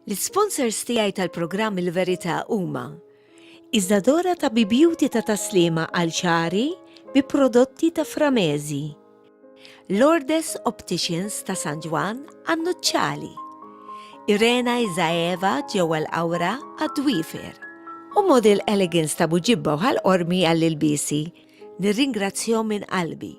L-sponsors tiegħi tal-programm Il-Verità huma Iżdadora ta' Beauty ta' taslima għal ċari bi prodotti ta' Framezi, Lourdes Opticians ta' San Ġwan għan-Nuċċali, Irena Izaeva ġewwa l-Awra għad-Dwifer u Model Elegance ta' Buġibba u ħal-Qormi għall-ilbisi. Nirringrazzjahom minn qalbi.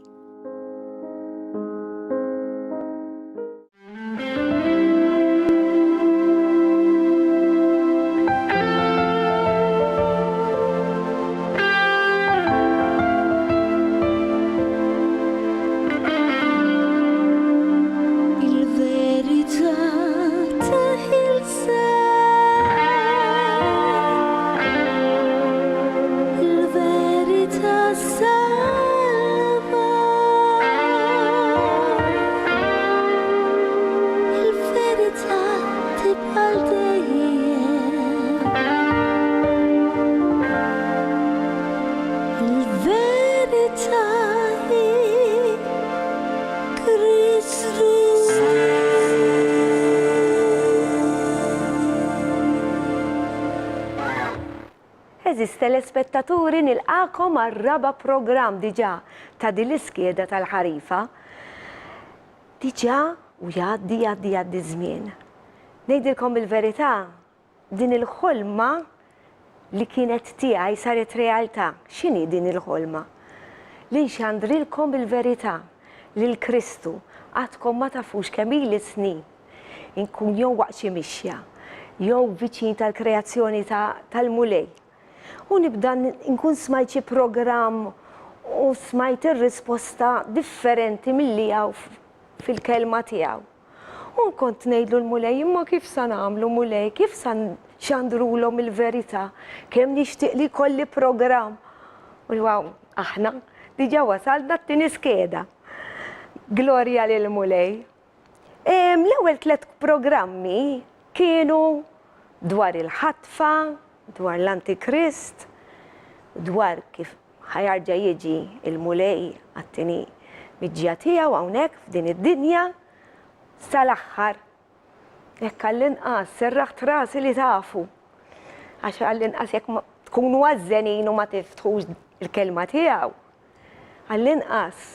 Eżis telespettaturi nilqakom għal-raba program diġa ta' dil-iskieda tal-ħarifa. Diġa u jaddi żmien. Ngħidilkom il-verità, din il-ħolma li kienet tiegħi saret realtà. X'inhi din il-ħolma? Li nxandrilkom il-verità lil Kristu għadkom ma tafux kemm ili snin inkun jew waqt xi mixja, jew viċin tal-kreazzjoni tal-mulej. U nibda nkun smajt xi programm u smajt ir-risposta differenti milli hawn fil-kelma tiegħu. U kont ngħidlu l-mulej, imma kif sa nagħmlu mulej, kif sa nxandrulhom il-verità, kemm nixtieq li jkolli programm. U waw, aħna diġà wasalna t-tieni skeda. Glorja lil mulej. L-ewwel 3 programmi kienu dwar il-ħatfa, dwar l-Antikrist, dwar kif ħajarġa jiġi il-mulej għat-tieni miġġija tiegħu hawnhekk f'din id-dinja sal-aħħar. Jekk għall-inqas serraħt rasi li tafu. Għax għall-inqas jekk tkunu għażenin u ma tiftħux il-kelma tiegħu. Għall-inqas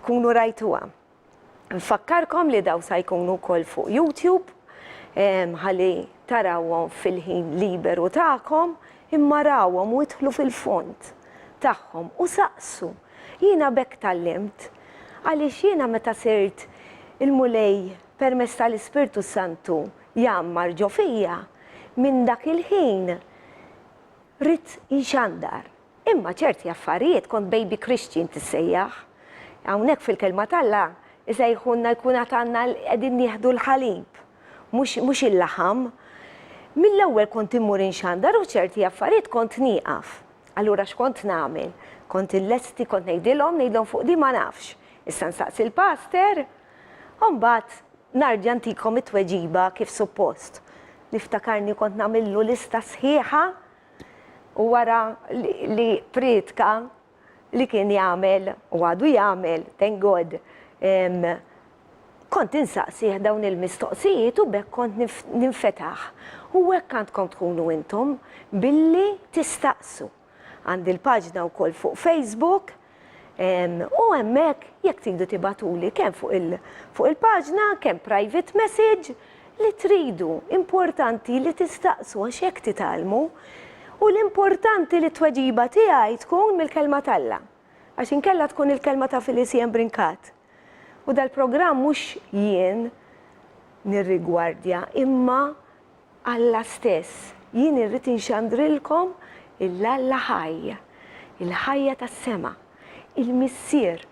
tkunu rajtuha. Nfakkarkom li daw sa jkunu wkoll fuq YouTube ħalli tarawhom fil-ħin liberu tagħkom, imma rawhom u idħlu fil-fond tagħhom u saqsu. Jiena bekk tallimt għaliex jiena meta sirt il-mulej permezz tal-Ispirtu Santu jammar ġo fija minn dak il-ħin rid inxandar. Imma ċerti affarijiet kont baby Christian tissejjaħ. Hawnhekk fil-kelma Alla isejħunna jkun għandna qegħdin nieħdu l-ħalib. Mhux il-laħam. Mill-ewwel kont immur inxandar u ċerti affarijiet kont nieqaf. Allura x'kont nagħmel? Kont illesti kont ngħidilhom fuq di ma nafx. Issa nsaqsi l-paster, u mbagħad narġa' ntikom it-tweġiba kif suppost. Niftakarni kont nagħmillu lista sħiħa u wara li pritka li kien jagħmel u għadu jagħmel, thank God, kont insaqsih dawn il-mistoqsijiet u bekk kont ninfetaħ. U hekk għandkom tkunu intom billi tistaqsu. Għandi l-paġna wkoll fuq Facebook u hemmhekk jekk tridu tibatuli kemm fuq il-paġna, kemm private message li tridu. Importanti li tistaqsu għax hekk titgħallmu u l-importanti li t-tweġiba tiegħi tkun mill-kelma Alla. Għax inkella tkun il-kelma ta' Felicien Brinkat. U dal-programm mhux jien nirrigwardja imma Alla stess. Jien irrid inxandrilkom il-Alla ħajja, il-ħajja tas-sema, il-missier.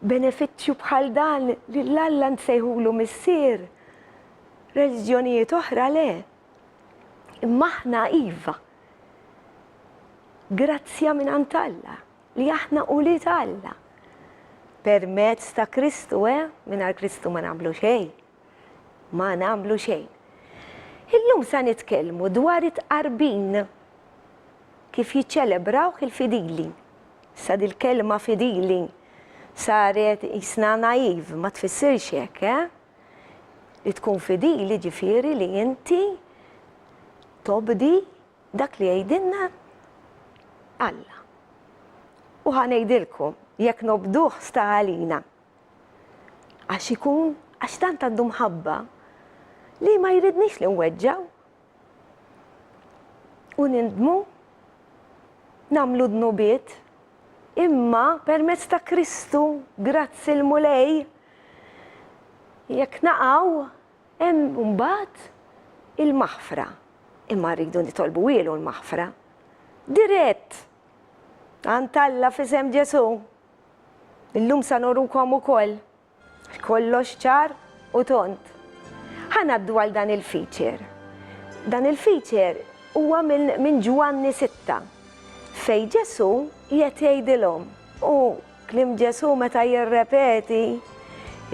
Benefiċċju bħal dan li l-Alla nsejħulu missier. Reliġjonijiet oħra le. Imma aħna iva. Grazzja minn Alla li aħna uliet Alla. Permezz ta' Kristu, mingħajr Kristu ma nagħmlu xejn. Ma nagħmlu xejn. Illum sa nitkellmu dwar it-qarbin kif jiċċelebraw il-fidili. Sa dil-kelma fidili saret isna naiv, ma tfissirx hekk, li tkun fidili ġifieri li inti tobdi dak li jgħidilna Alla. U ħanejdilkom jekk nobduh sta għalina. Għax tant għandu mħabba li ma jridniex li nweġġaw. U nindmu namlu dnubiet imma permezz ta' Kristu grazzi l-mulej jekk naqgħu hemm mbagħad il-maħfra. Imma rridu nitolbu ilu l-maħfra. Dirett. Antalla fisem Ġesu. Illum sa norukom ukoll. Kollox ċar u tont. Ħanaddu għal dan il-feature. Dan il-feature huwa minn Ġwanni 6 fej Ġesu qiegħed jgħidilhom u kliem Ġesu meta jirrepeti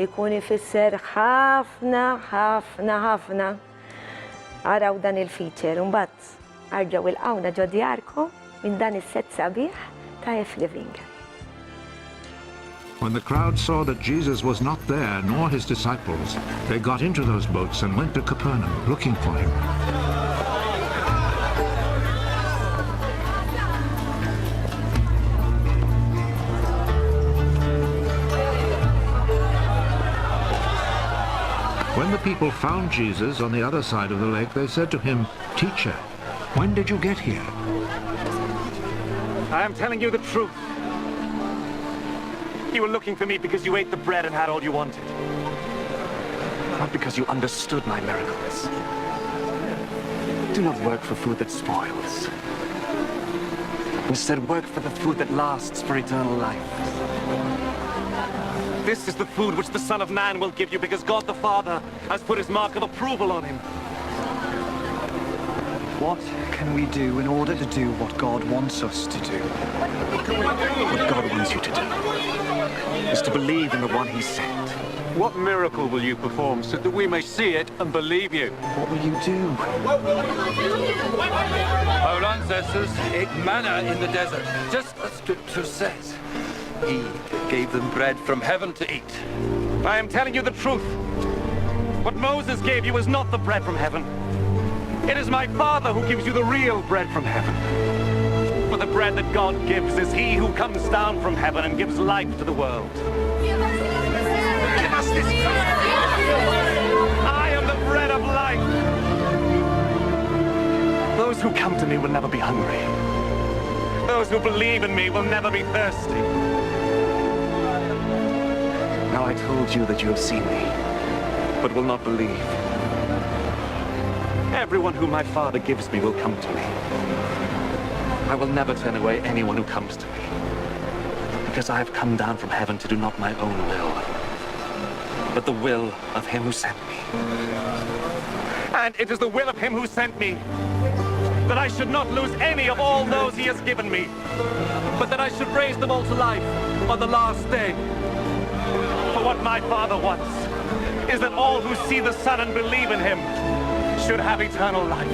ikun ifisser ħafna ħafna ħafna. Araw dan il-feature mbagħad arġgħu ilqawna ġo djarkom minn dan is-set sabiħ ta' F-Living. When the crowd saw that Jesus was not there, nor his disciples, they got into those boats and went to Capernaum, looking for him. When the people found Jesus on the other side of the lake, they said to him, "Teacher, when did you get here?" I am telling you the truth. You were looking for me because you ate the bread and had all you wanted. Not because you understood my miracles. Do not work for food that spoils. Instead, work for the food that lasts for eternal life. This is the food which the Son of Man will give you because God the Father has put his mark of approval on him. What can we do in order to do what God wants us to do? What God wants you to do is to believe in the one he sent. What miracle will you perform so that we may see it and believe you? What will you do? Our ancestors ate manna in the desert, just as Scripture says. He gave them bread from heaven to eat. I am telling you the truth. What Moses gave you is not the bread from heaven. It is my Father who gives you the real bread from heaven. For the bread that God gives is he who comes down from heaven and gives life to the world. I am the bread of life. Those who come to me will never be hungry. Those who believe in me will never be thirsty. Now I told you that you have seen me, but will not believe. Everyone whom my Father gives me will come to me. I will never turn away anyone who comes to me, because I have come down from heaven to do not my own will, but the will of him who sent me. And it is the will of him who sent me that I should not lose any of all those he has given me, but that I should raise them all to life on the last day. For what my Father wants is that all who see the Son and believe in him should have eternal life.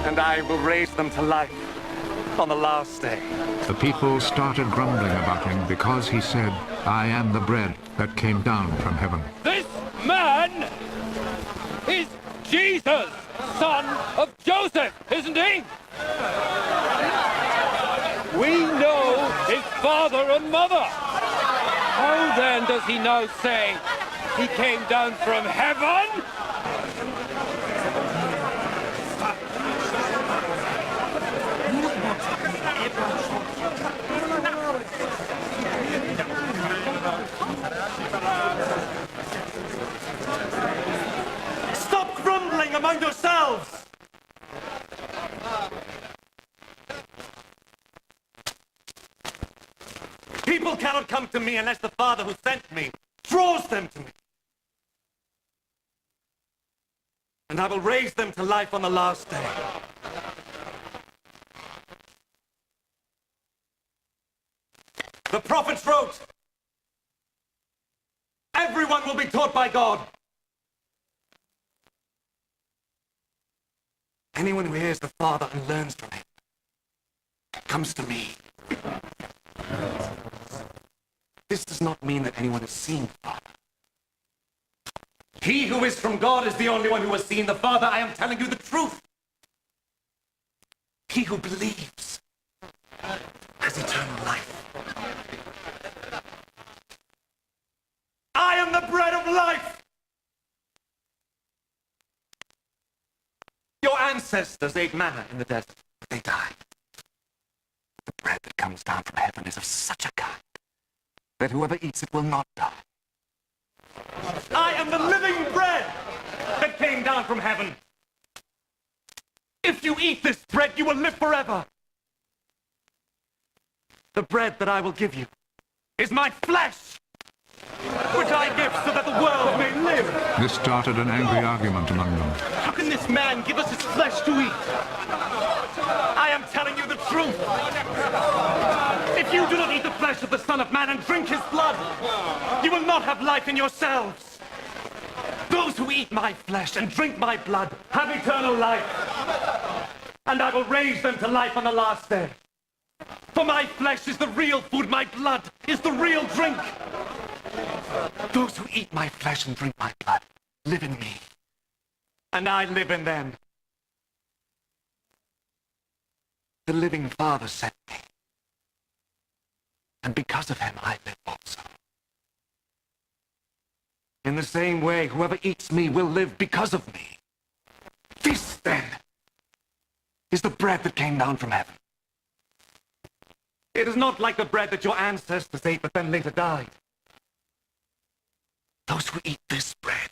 And I will raise them to life on the last day. The people started grumbling about him because he said, "I am the bread that came down from heaven." This man is Jesus, son of Joseph, isn't he? We know his father and mother. How then does he now say he came down from heaven? Stop grumbling among yourselves! People cannot come to me unless the Father who sent me draws them to me. And I will raise them to life on the last day. The prophets wrote, everyone will be taught by God. Anyone who hears the Father and learns from him comes to me. This does not mean that anyone has seen the Father. He who is from God is the only one who has seen the Father. I am telling you the truth. He who believes has eternal life. I am the bread of life. Your ancestors ate manna in the desert, but they died. The bread that comes down from heaven is of such a kind that whoever eats it will not die. I am the living bread that came down from heaven. If you eat this bread, you will live forever. The bread that I will give you is my flesh, which I give so that the world may live. This started an angry argument among them. How can this man give us his flesh to eat? I am telling you the truth. If you do not eat the flesh of the Son of Man and drink his blood, you will not have life in yourselves. Those who eat my flesh and drink my blood have eternal life, and I will raise them to life on the last day. For my flesh is the real food, my blood is the real drink. Those who eat my flesh and drink my blood live in me, and I live in them. The living Father sent me, and because of him I live also. In the same way, whoever eats me will live because of me. This, then, is the bread that came down from heaven. It is not like the bread that your ancestors ate but then later died. Those who eat this bread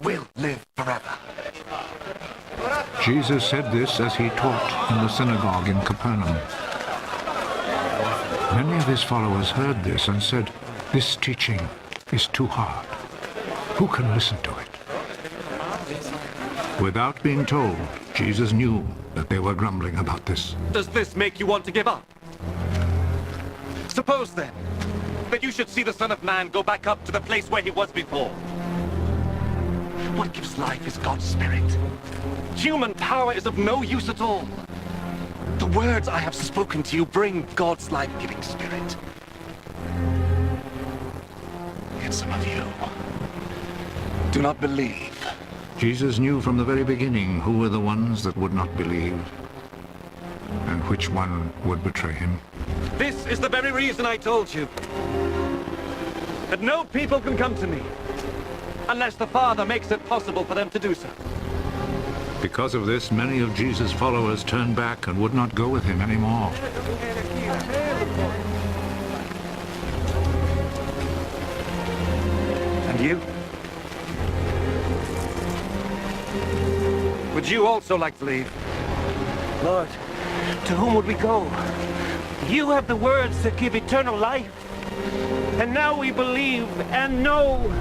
will live forever. Jesus said this as he taught in the synagogue in Capernaum. Many of his followers heard this and said, "This teaching is too hard. Who can listen to it?" Without being told, Jesus knew that they were grumbling about this. Does this make you want to give up? Suppose, then, that you should see the Son of Man go back up to the place where he was before. What gives life is God's Spirit. Human power is of no use at all. The words I have spoken to you bring God's life-giving Spirit. Yet some of you do not believe. Jesus knew from the very beginning who were the ones that would not believe, and which one would betray him. This is the very reason I told you that no people can come to me unless the Father makes it possible for them to do so. Because of this, many of Jesus' followers turned back and would not go with him anymore. And you? Would you also like to leave? Lord, to whom would we go? You have the words that give eternal life. And now we believe and know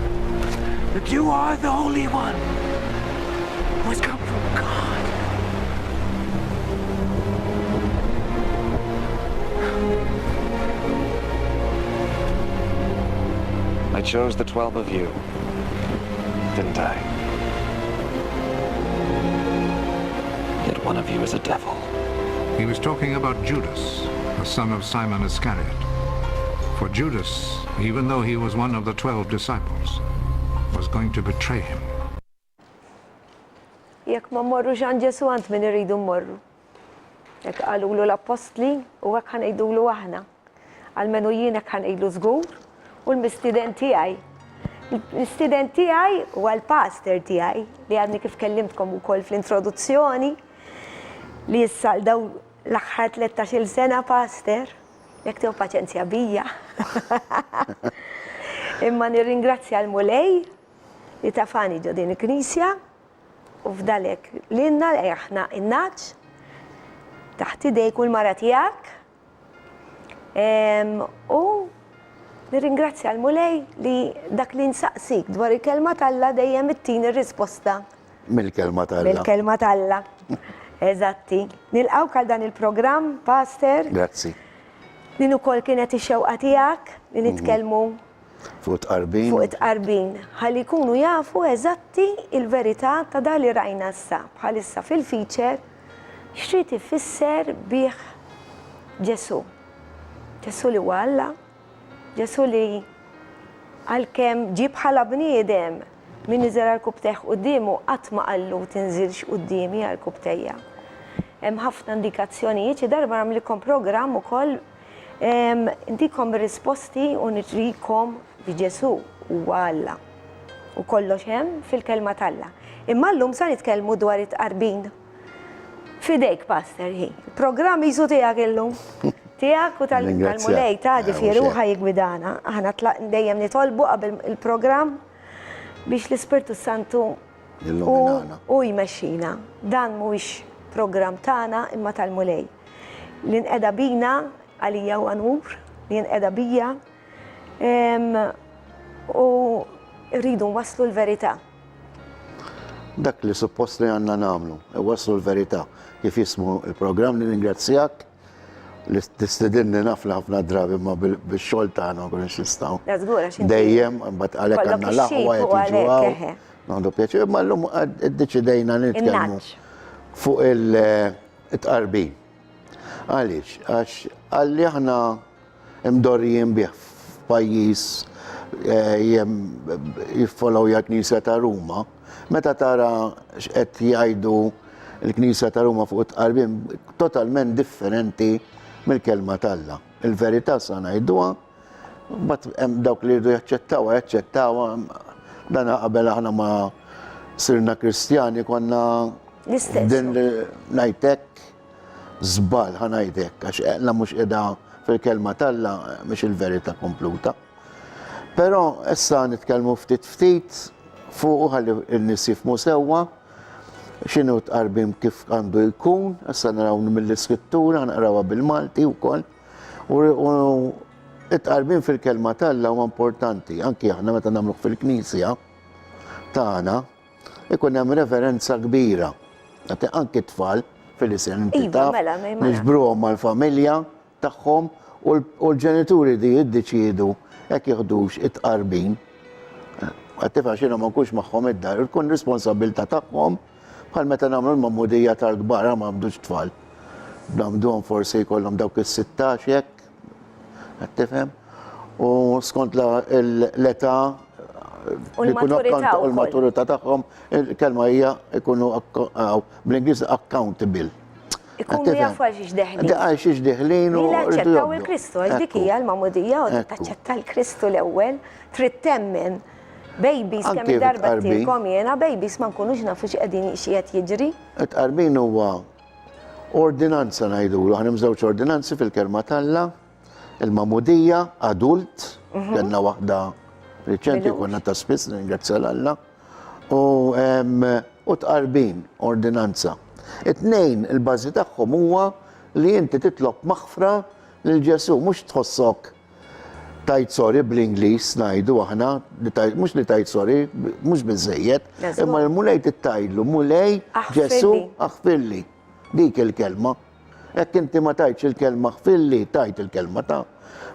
that you are the Holy One who has come from God. I chose the 12 of you, didn't I? Yet one of you is a devil. He was talking about Judas, the son of Simon Iscariot. For Judas, even though he was one of the 12 disciples, was going to betray him. Jekk ma morru ġan Ġesu għand min irridu mmorru. Jekk qalulu l-apostli u hekk ħanejdulu aħna. Għalmenu jien hekk ħanejdu żgur u l-mistiden tiegħi. L-mistiden tiegħi huwa l-pastor tiegħi li għadni kif kellimtkom ukoll fl-introduzzjoni li issa daw l-aħħar 13-il sena pastor. Jekk tew paċenzja bija. Imma nirringrazzja l-mulej li tafani ġo din il-Knisja u f'dalek l-inna li aħna innaċ taħt idejk u l-mara tiegħek. U nirringrazzja l-mulej li dak li nsaqsik dwar il-kelma talla dejjem ittini r-risposta. Mill-kelma talla. Mill-kelma talla. Eżatti. Nilqgħu għal dan il-programm, Pastor. Grazzi. Din ukoll kienet ix-xewqa tiegħek li nitkellmu Fuq tqarbin. fuq it-qarbin. Ħalli jkunu jafu eżatti il-verità ta' dak li rajna issa. Bħalissa fil-feature xtrid ifisser bih Ġesu. Ġesu li huwa Alla, Ġesu li Għalkemm ġib bħala bniedem min iżel għal-kubteħ quddiemu qatt ma qallu tinżilx quddiemi għal-kubtejja. Hemm ħafna indikazzjonijiet, xi darba nagħmlikom programm ukoll indikom risposti u nitrikom bi Ġesu u Alla. U kollox hemm fil-kelma tAlla. Imma llum sa nitkellmu dwar it-qarbin. Fidejk, Pastor, hi. Il-programm jisu tiegħek illum. Tiegħek u tal-mulej ta' diffieruħa jigwidana. Aħna dejjem nitolbu qabel il-programm biex l-Ispirtu Santu u jmexxina. Dan mhuwiex programm tagħna imma tal-mulej. L-inqeda bina għalija u għanur, l-inqeda bija u rridu waslu l-verità. Dak li suppost li għanna namlu, waslu l-verità. Kif jismu il-programm li ringrazzjak, li t-istedinni nafla ħafna drabi ma bil-xol tagħna kun nistaw. Dejjem, mbagħad għalhekk għandna l-aħwa qed jiġu għandu pjaċir, imma llum iddeċidejna nitkellmu fuq il-tqarbin. Għaliex, għax għalli aħna imdorrijin bih f'pajjiż jiffollow Knisja ta' Ruma, meta tara x'qed jgħidu l-Knisja ta' Ruma fuq it-tqarbin totalment differenti mill-kelma tAlla. Il-verità sa ngħiduha, mbagħad hemm dawk li jridu jaċċettawha, dan qabel aħna ma sirna Kristjani konna din ngħidlek żball ħanajdek għax qiegħna mhux qiegħda fil-kelma tAlla mhix il-verità kompluta. Però issa nitkellmu ftit fuq ħalli n-nies jifhmu sewwa x'inhu tqarbin kif għandu jkun, issa naraw mill-iskrittura, naqrawha bil-Malti wkoll. U it-tqarbin fil-kelma tAlla huwa importanti, anki aħna meta nagħmlu fil-Knisja tagħna ikun hemm reverenza kbira. Anki tfal fil-identità niġbruhom mal-familja tagħhom u l-ġenituri di jiddeċiedu jekk jieħdux it-tqarbin. Għattifa xina ma nkunx magħhom id-dar, ikun responsabilità tagħhom bħal meta nagħmlu l-mammudija tal-kbar ma għamdux tfal. Nagħmduhom forsi jkollhom dawk is-16 jekk, qed tifhem? U skont l-età u l-maturità tagħhom, il-kelma hija ikunu bl-Ingliż accountable. Ikunu jafu għal xiex deħlin. Għal xiex deħlin u jaċċettaw il-Kristu, għax dik hija l-mamudija u taċċetta l-Kristu l-ewwel, trid temmen. Babies kemm id-darba tilkom jiena, babies ma nkunux nafu x'qegħdin qiegħed jiġri. It-tqarbin huwa ordinanza ngħidulu, aħna żewġ ordinanzi fil-kelma tAlla, il-mamudija adult, kellna waħda riċenti konna ta' spiss ringrazzja l-Alla, u tqarbin ordinanza. It-tnejn il-bażi tagħhom huwa li inti titlob maħfra lil Ġesu, mhux tħossok tajt sorry bl-Ingliż ngħidu aħna, mhux li tajt sorry, mhux biżejjed, imma l-mulej tittajlu, mulej Ġesu aħfirli. Dik il-kelma. Jekk inti ma tajtx il-kelma aħfirli, tajt il-kelma ta'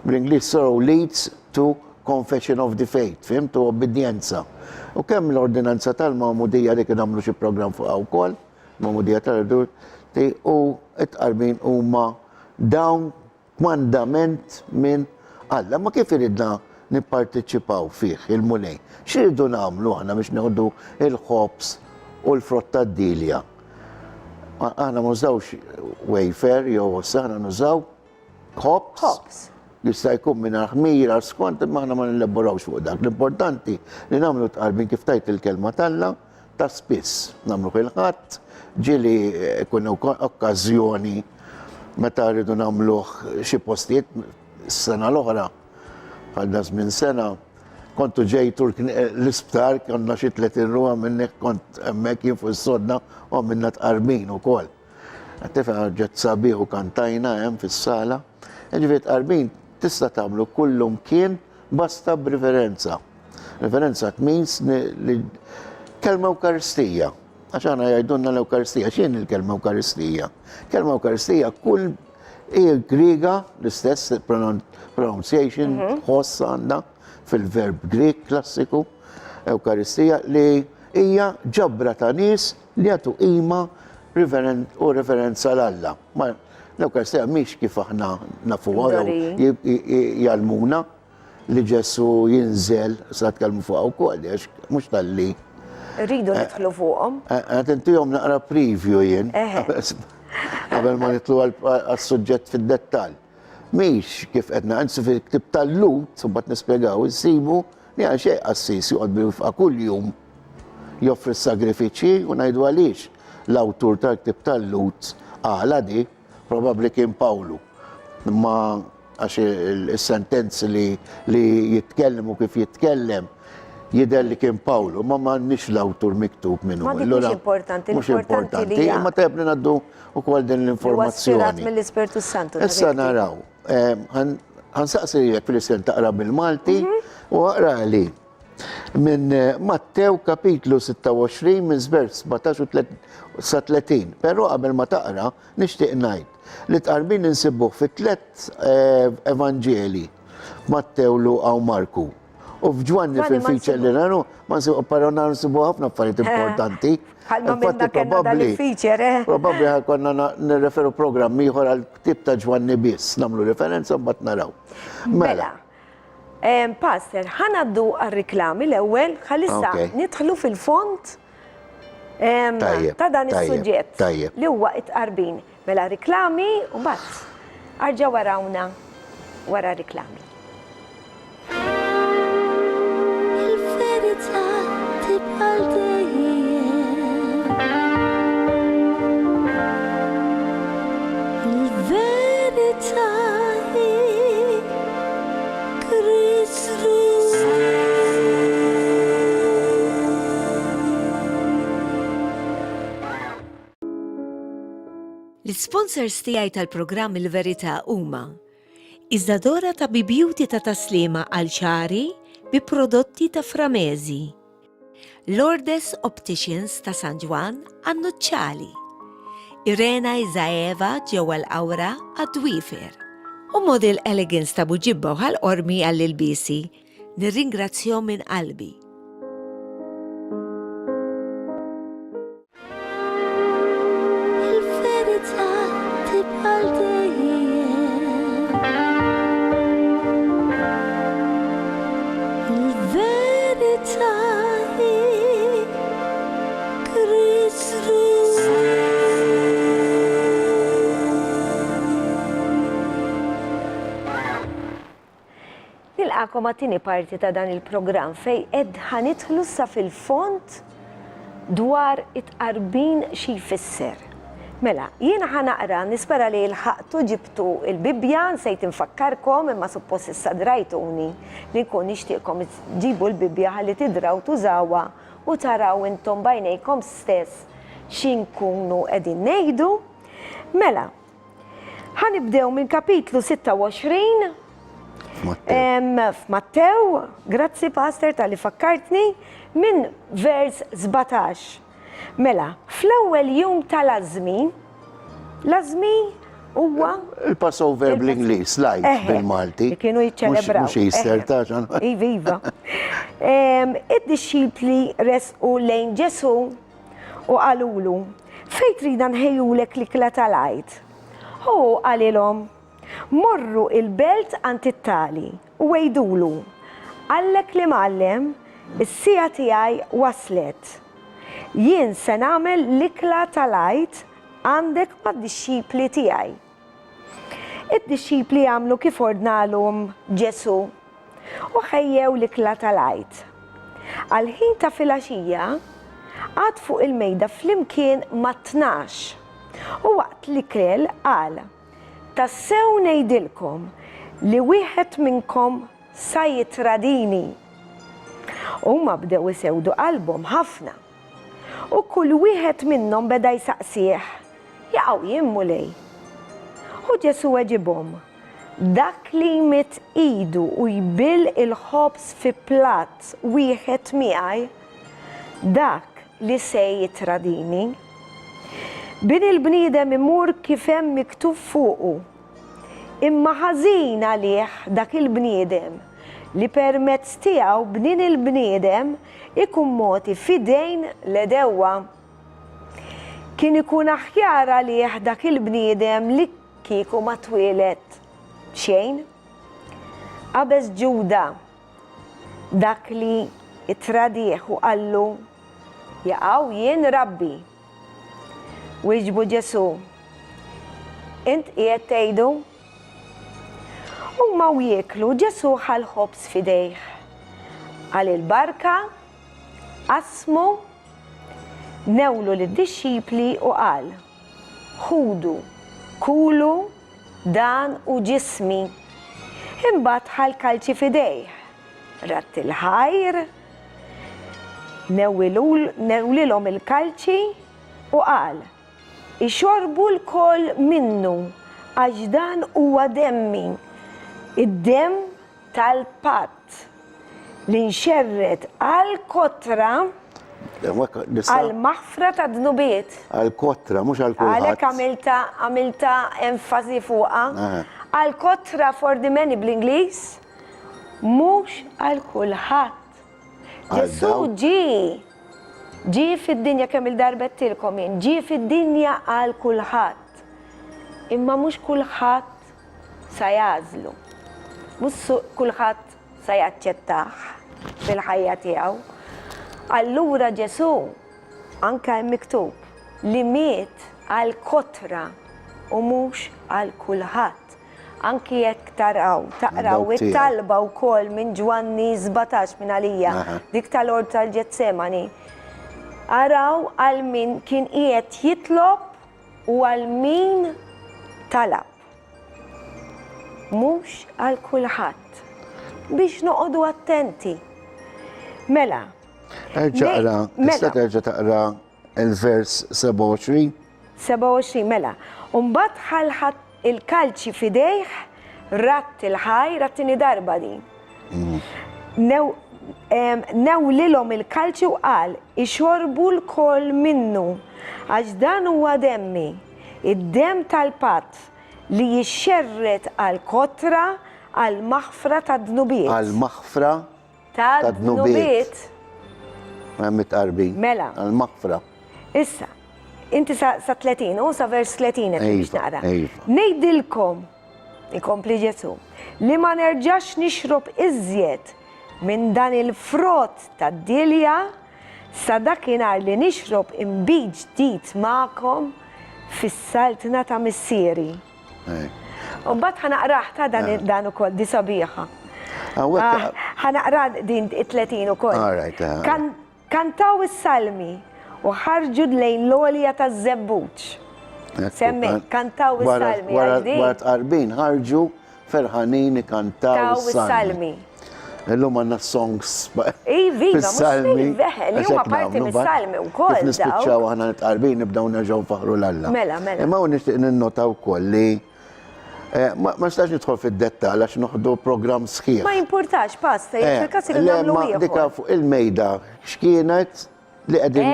bl-Ingliż sorrow leads to confession of the faith, fimtu obbedjenza. U kemm l-ordinanza tal-mamudija dik nagħmlu xi programm fuqha wkoll, mamudija tal-dur, u it-tqarbin huma dawn mandament minn Alla, ma kif iridna nipparteċipaw fih il-mulej? X'iridu nagħmlu aħna biex neħdu il-ħobs u l-frott tad-dilja? Aħna ma nużawx wafer jew aħna nużaw ħobs. Jista' jkun minn ħmira skont imma aħna ma nilabborawx fuq dak. L-importanti li nagħmlu tqarbin kif tajt il-kelma tAlla ta' spiss. Nagħmlu fil-ħadd, ġieli jkun okkażjoni meta rridu nagħmluh xi postijiet s-sena l-oħra, għadda żmien sena, kontu ġejtu l-isptar, konna xi 30 ruħa minnek kont hemmhekk jien fuq is-sodna u minna tqarbin ukoll. Għattifa ġet sabiħ u kantajna hemm fis-sala. Ġifieri tqarbin tista' tagħmlu kullum kien basta b'riverenza. Riverenza means li kelma Ewkaristija. Għax aħna jgħidulna l-Ewkaristija, x'in il-kelma Ewkaristija? Kelma Ewkaristija kull Griega, l-istess pronunciation, ħoss għandha fil-verb Grek klassiku, Ewkaristija, li hija ġabra ta' nies li jagħtu qima u reverenza l-Alla. L-Ewkaristija mhix kif aħna nafuha jew jalmuna, li Ġesu jinżel, sa tkellmu fuq ukoll, mhux tal-li. Rridu nidħlu fuqhom. Għad intihom naqra preview jien, qabel ma nitlu għas-suġġett fid-dettall. Mhix kif qed naqansu fil-ktib tal-Lut, mbagħad nispjegaw insibu li għal xejn qassis joqgħod bil-wifqa kuljum joffri s-sagrifiċċji u ngħidu għaliex l-awtur tal-ktib tal-Lut għala di probabbli kien Pawlu. Ma għax il-sentenzi li jitkellem u kif jitkellem jidher li kien Pawlu, ma m'għandniex l-awtur miktub minnu. Ma dik mhux importanti, mhux importanti. Imma tebni ngħaddu wkoll din l-informazzjoni. mill-Ispirtu Santu. Issa naraw, ħansaqsi jek fil-isem taqra bil-Malti u għaqra li minn Mattew kapitlu 26 minn vers 17 sa 30. Però qabel ma taqra nixtieq ngħid li tqarbin insibbuh fi 3 Evanġeli Mattew, Luqa u Marku. U f'Ġwanni fil-fiċċel li nanu, ma nsibu però nsibu ħafna affarijiet importanti. Ħalma minna kellna dal-feature, Probabbli konna nirreferu programm ieħor għal ktib ta' Ġwanni biss, nagħmlu referenza mbagħad naraw. Mela. Pastor, ħanaddu għal-riklami l-ewwel, ħalissa nidħlu fil-font ta' dan is-suġġett li huwa it-qarbin. Mela riklami u mbagħad arġa' warawna wara riklami. Il-verità tibqa' dejjem. Il-verità hi Kristus. L-sponsors tiegħi tal-programm Il-Verità huma Iżdadora ta' Beauty ta' taslima għal ċari bi prodotti ta' Framezi, Lourdes Opticians ta' San Ġwan għan-Nuċċali, Irena Izaeva ġewwa l-Awra għad-Dwifer u Model Elegance ta' Buġibba u ħal-qormi għall-ilbisi. Nirringrazzjahom minn qalbi. Il-verità tibqa' dejjem. Il-verità hi Kristus. Nilqakom għat-tieni parti ta' dan il-programm fej ħanidħlu sa fil-font dwar it-qarbin xi jfisser. Mela, jiena ħanaqra nispera li l-ħaqtu ġibtu il-Bibja, nsejt infakkarkom imma suppost issa drajtuni li nkun nixtieqkom ġibu l-Bibja ħalli tidraw tużawha u taraw intom bajnejkom stess x'inkunu qegħdin ngħidu. Mela, ħanibdew minn kapitlu 26 f'Mattew, grazzi Pastor tal-li fakkartni, minn vers 17. Mela, fl-ewwel jum tal-Azmi, l-Azmi huwa il-Passover bl-Ingliż, lajt bil-Malti. Kienu jiċċelebraw. Mhux Easter ta' Iva. Id-disċipli resqu lejn Ġesu u qalulu, fejn trida nħejjulek l-ikla tal-għajt. U qalilhom, morru il-belt għand it-tali u wejdulu, għallek li mallem, is-sija tiegħi waslet. Jien se nagħmel l-ikla tal-għajt għandek mad-disċipli tiegħi. Id-disċipli għamlu kif ordnalhom Ġesu u ħejjew l-ikla tal-għajt. Għal-ħin ta' filgħaxija għad fuq il-mejda flimkien ma' 12 u waqt l-ikel qal: tassew ngħidilkom li wieħed minnkom sa jitradini. Huma bdew isewdu qalbhom ħafna. U kull wieħed minnhom beda jsaqsih, jaqgħu jimmu lej. U Ġesu weġibhom, dak li jmit idu u jbill il-ħobż fi platt wieħed miegħi, dak li se jitradini. Bin il-bniedem imur kif hemm miktub fuqu, imma ħażin għalih dak il-bniedem li permezz tiegħu b'din il-bniedem ikun moti fidejn l-edewwa. Kien ikun aħjar għalih dak il-bniedem li kieku ma twieled xejn. qabeż Ġuda dak li it-tradiħ u qallu jaqaw jien Rabbi. Wieġbu Ġesu, int qiegħed tgħidu? Huma u jieklu Ġesu ħal ħobż fidejh. Għal il-barka, qasmu, newlu lid-dixxipli u qal: ħudu, kulu, dan u ġismi. Imbagħad ħal kalċi fidejh. Ratt il-ħajr, newlilhom il-kalċi u qal: ixorbu l-koll minnu għax dan huwa demmi, id-demm tal-patt li nxerret għal-kotra għal-maħfra ta' dnubiet. Għal-kotra, mhux għal-kulħadd. Għalhekk għamilta enfasi fuqha. Għal-kotra for the many bl-Ingliż, mhux għal-kulħadd. Ġesu ġi fid-dinja kemm il-darba tilkom jien, ġi fid-dinja għal kulħadd. Imma mhux kulħadd sa jażlu. Mhux kulħadd sa jaċċettah fil-ħajja tiegħu. Allura Ġesu anke hemm miktub li miet għal kotra u mhux għal kulħadd. Anki jekk taqraw it-talba wkoll minn Ġwanni 17 minn għalija, dik tal-ord tal-Ġetsemani. Araw għal min kien qiegħed jitlob u għal min talab. Mhux għal kulħadd. Biex noqogħdu attenti. Mela. Tista' terġa' taqra il-vers 27? 27 mela. Mbagħad ħalħat il-kalċi fidejh, ratt il-ħaj, rattini darba din. Newlilhom il-kalċi u qal: ixorbu l-koll minnu għax dan huwa demmi, id-demm tal-patt li jixxerret għal-kotra għal-maħfra ta' dnubiet. Għal-maħfra ta' dnubiet. Ma' mitqarbin. Mela. Għal-maħfra. Issa, inti sa 30 u sa vers 30 biex naqra. Ngħidilkom, ikompli Ġesu, li ma nerġax nixrob iżjed minn dan il-frott tad-dilja sa dakinhar li nixrob imbiġ ġdid magħkom fis-saltna ta' missieri. U mbagħad ħanaqrah ta' dan ukoll di sabiħa. Ħanaqra din it-30 ukoll. Kantaw is-salmi u ħarġu lejn l-għolja taż-żebbuġ. Semmi, kantaw is-salmi. Wara tqarbin ħarġu ferħanin ikantaw is-salmi. Illum għandna songs fis-salmi. Li huma parti mis-salmi wkoll. Kif nispiċċaw aħna nitqarbin nibdew nerġgħu nfaħru l-Alla. Mela. Imma hu nixtieq ninnota wkoll li ma nistax nidħol fid-dettall għax noħdu programm sħiħ. Ma jimpurtax, pasta, fil-każ li nagħmlu ieħor. Dika fuq il-mejda x'kienet li qegħdin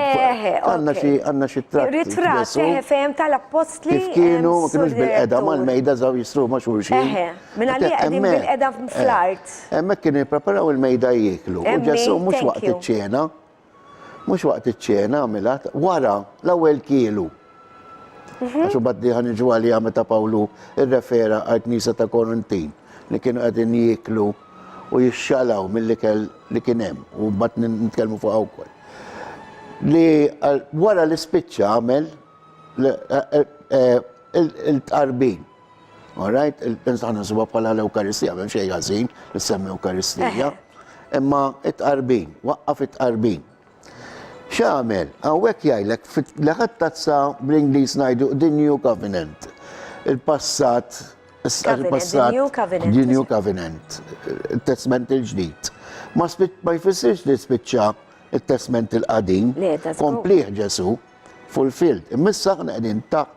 għandna xi tratti. Ritratt, fehem tal-appostli. Kif kienu, ma kienux bil-qeda mal-mejda żaw jistru ma' xulxin. Minn għalli qegħdin bil-qeda fl-art. Hemmhekk kienu jippreparaw il-mejda jieklu. U Ġesu mhux waqt iċ-ċena, mhux waqt iċ-ċena għamilha wara l-ewwel kielu. Għaxu baddi ħan iġu għalija meta Pawlu ir-refera għal-Knisa ta' Korintin li kienu għedin jieklu u jixxalaw mill-ikel li kien hemm u bat nitkellmu fuq wkoll. Li wara l-ispiċċa għamel il-tqarbin. Alright, il-pensaħna suba bħala l-Ewkaristija, għem xej għazin, l-semmi Ewkaristija, imma it-tqarbin, waqqaf it-tqarbin. X'għamel? Hawnhekk jgħidlek l-aħħar tazza bl-Ingliż ngħidu the New Covenant. Il-passat, the New Covenant, il-Testament il-ġdid. Ma jfissirx li spiċċa il-Testament il-qadim, komplih Ġesu, fulfilled. Imissa aħna qegħdin taħt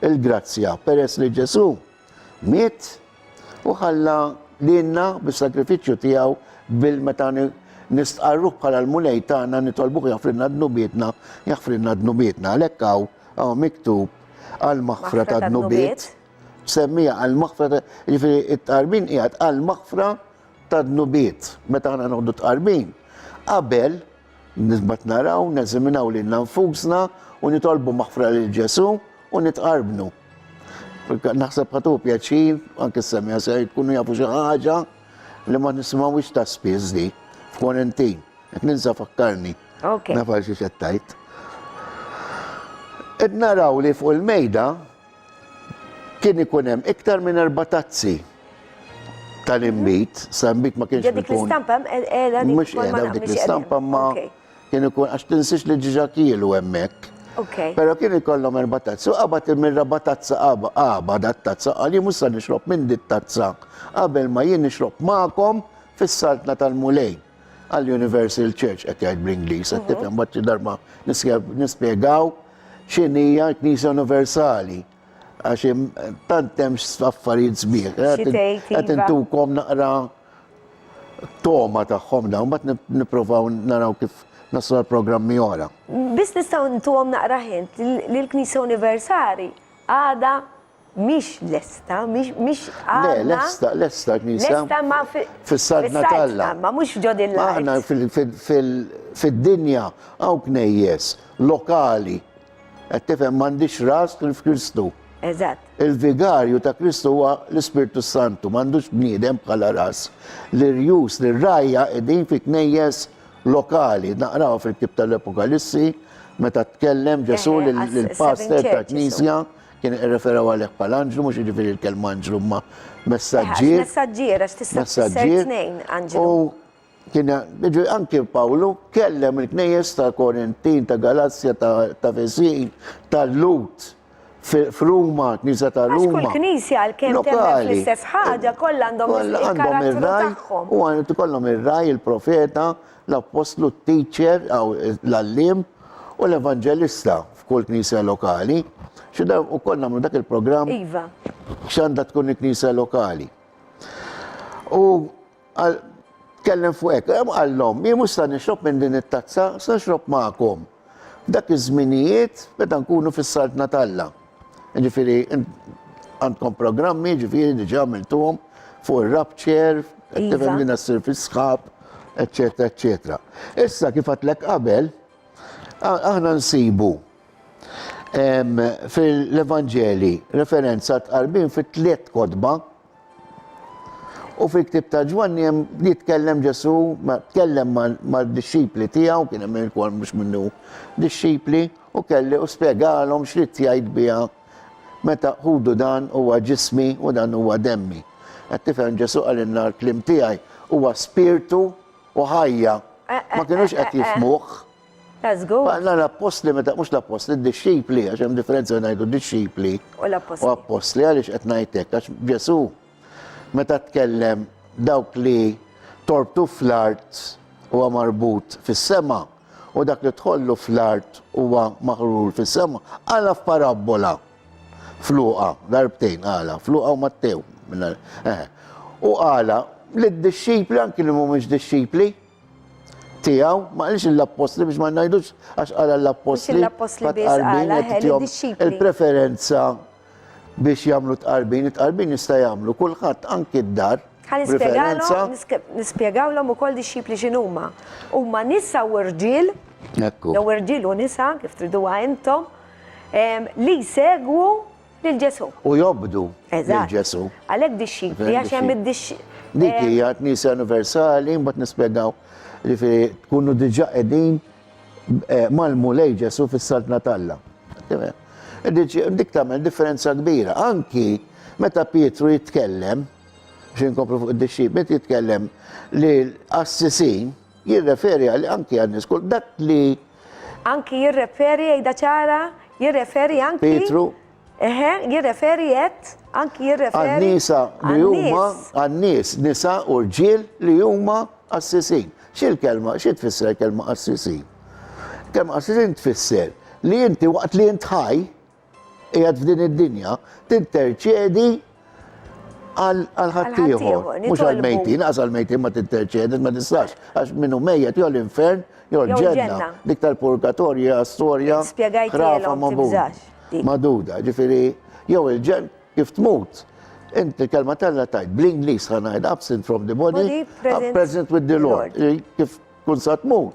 il-grazzja peress li Ġesu miet u ħalla lilna bis-sakrifiċċju tiegħu bil-meta nistqarruh bħala l-mulej tagħna nitolbuh jaħfrilna dnubietna, għalhekk hawn miktub għall-maħfra ta' dnubiet, semmija għall-maħfra jiġifieri it-tqarbin qiegħed għall-maħfra ta' dnubiet. Meta aħna noħdu tqarbin, qabel nisbat naraw, neżaminaw lilna nfusna u nitolbu maħfra lil Ġesu u nitqarbnu. Naħseb ħatu pjaċir, anke semmija se jkunu jafu xi ħaġa li ma nismawix ta' spiż di f'Quarentin. Qed ninsa fakkarni. Ok. Nafar xi xettajt. Ed naraw li fuq il-mejda kien ikun hemm iktar minn 4 tazzi tal-imbit, sa imbit ma kienx Dik l-istampa qiegħda dik Mhux qiegħda dik l-istampa ma kien ikun għax tinsix li ġiġa kielu hemmhekk. Ok. Pero kien ikollhom 4 tazzi, u qabad minn 4 tazza dat tazza, għal jien mhux se nixrob minn dit tazza qabel ma jien nixrob magħkom fis-saltna tal-Mulej għall-Universal Church qed jgħid bl-Ingliż, qed tifhem bad xi darba nispjegaw x'inhija l-Knisja Universali. Għax tant hemm affarijiet sbieħ. Qed intukom naqra toma tagħhom dawn, mbagħad nippruvaw naraw kif naslu l-programmi ora. Biss nistgħu ntuhom naqra ħint li l-Knisja Universali għada mhix lesta, mhix Le, lesta Knisja. Lesta ma fis-Saltna Talla. Ma mhux ġod il-lajt. Aħna fid-dinja hawn knejjes lokali qed tifhem m'għandix ras kif Kristu. Eżatt. Il-vigarju ta' Kristu huwa l-Ispirtu Santu, m'għandux bniedem bħala ras. L-irjus, l-rajja qegħdin fi knejjes lokali. Naqraw fil-kib tal-Apokalissi, meta tkellem Ġesu lill-pastor ta' Knisja, kien irreferaw għalih bħal-anġlu, mhux jiġifieri l-kelma anġlu ma messaġġier. Messaġġier, għax tista' tisser tnejn anġlu. U kien anke Pawlu kellem il-knejjes ta' Korintin, ta' Galazzja, ta' Fesin, ta' Lut. F'Ruma, Knisja ta' Għax kull Ruma. knisja għal-kem temmel fl-istess ħaġa, kollha għandhom il-karattru tagħhom. U għandu kollhom ir-raj, il-profeta, l-apostlu, t-teacher, l-allim u l-evanġelista f'kull knisja lokali. Xida u kollha nagħmlu dak il-programm Iva. x'għandha tkun il-knisja lokali. U kellem fuq hekk, għallhom, jien mhux sa nixrob minn din it-tazza, sa nixrob magħkom. Dak iż-żminijiet meta nkunu fis-Saltna Talla. Ġifieri għandkom programmi, ġifieri diġà għamiltuhom fuq ir-rabċer, qed tifhem li nassir fis-sħab, eċetera, eċetera. Issa kif għadlek qabel, aħna nsibu fil-Evanġeli referenza tqarbin fit-3 kodba u fil-ktib ta' Ġwanni jitkellem Ġesu, tkellem mal-disċipli tiegħu, kien hemm ukoll mhux minnu disċipli, u kelli u spjegalhom x'rid jgħid biha meta ħudu dan huwa ġismi u dan huwa demmi. Qed tifhem Ġesu qalilna l-kliem tiegħi huwa spirtu u ħajja. Ma kinux qed jifhmuh. Let's go. Baqna l-apostli meta mhux l-apostli, d-disċipli, għax hemm differenza ngħidu disċipli U l-apostli. u apostli għaliex qed ngħidlek għax Ġesu meta tkellem dawk li torbtu fl-art huwa marbut fis-sema u dak li tħollu fl-art huwa maħrur fis-sema, għala f'parabola fluqa, darbtejn għala, fluqa u Mattew. U għala li d-disċipli, anki li mhumiex disċipli tiegħu, ma qالx l-apostli biex ma ngħidux għax għala l-apostli. Mhux l-apostli biss għala, il-disċipli. Il-preferenza biex jagħmlu tqarbin, it-tqarbin jista' jagħmlu kulħadd anki d-dar. Nispjegawlhom ukoll disċipli x'inhuma. Huma nisa u rġiel, jew irġiel u nisa kif triduha intom, li jsegwu lil Ġesu. U jobdu lil Ġesu. Għalhekk disċipli għax hemm id-disċipli. Dik hija Knisja Universali, mbagħad nispjegaw li tkunu diġà qegħdin mal-Mulej Ġesu fis-Saltna Talla. Dik tagħmel differenza kbira. Anki meta Pietru jitkellem, xinkomplu fuq id-disċipli, jitkellem li l-assisin jirreferi għal anki għan-nies kull dak li. Anki jirreferi għajda ċara, jirreferi anki. Pietru. Jirreferi anki jirreferi. Għan-nisa li huma, għan-nies, nisa u rġiel li huma assisin. X'il-kelma, xi tfisser kelma assisin? Kelma assisin tfisser li inti waqt li int ħaj qiegħed f'din id-dinja tinterċedi għal ħaddieħor. Mhux għal-mejtin, għaż għal-mejtin ma tinterċedi, ma tistax. Għax minnu mejjed jew l-infern jew l-ġenna. Dik tal-purgatorju hija storja ħrafa maduda. Ġifieri jew il-ġenn kif tmut. Inti kelma Talla tajt bl-Ingliż ħanajd absent from the body, present with the Lord. Kif kun sa tmut.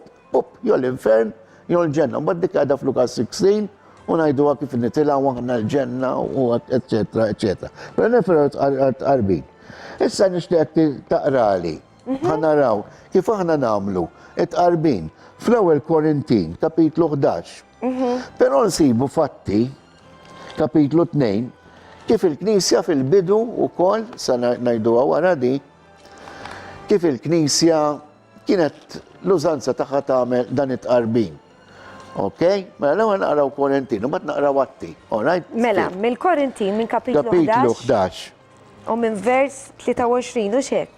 Jew l-infern jew l-ġenna. Mbagħad dik għadha f'Lukas 16 u ngħiduha kif nitilgħu aħna l-ġenna u eċetera, eċetera. Però neferu tqarbin. Issa nixtieq taqrali. Ħanaraw kif aħna nagħmlu it-qarbin fl-ewwel Korintin, kapitlu 11. Però nsibu fatti, kapitlu 2, kif il-Knisja fil-bidu wkoll sa ngħiduha wara di, kif il-Knisja kienet l-użanza tagħha tagħmel dan it-qarbin. Okay? Mela l-ewwel naqraw Korintin, u mbagħad naqraw Atti. All right? Mela, mill-Korintin, minn kapitlu Kapitlu 11 11. u minn vers 23 u xek.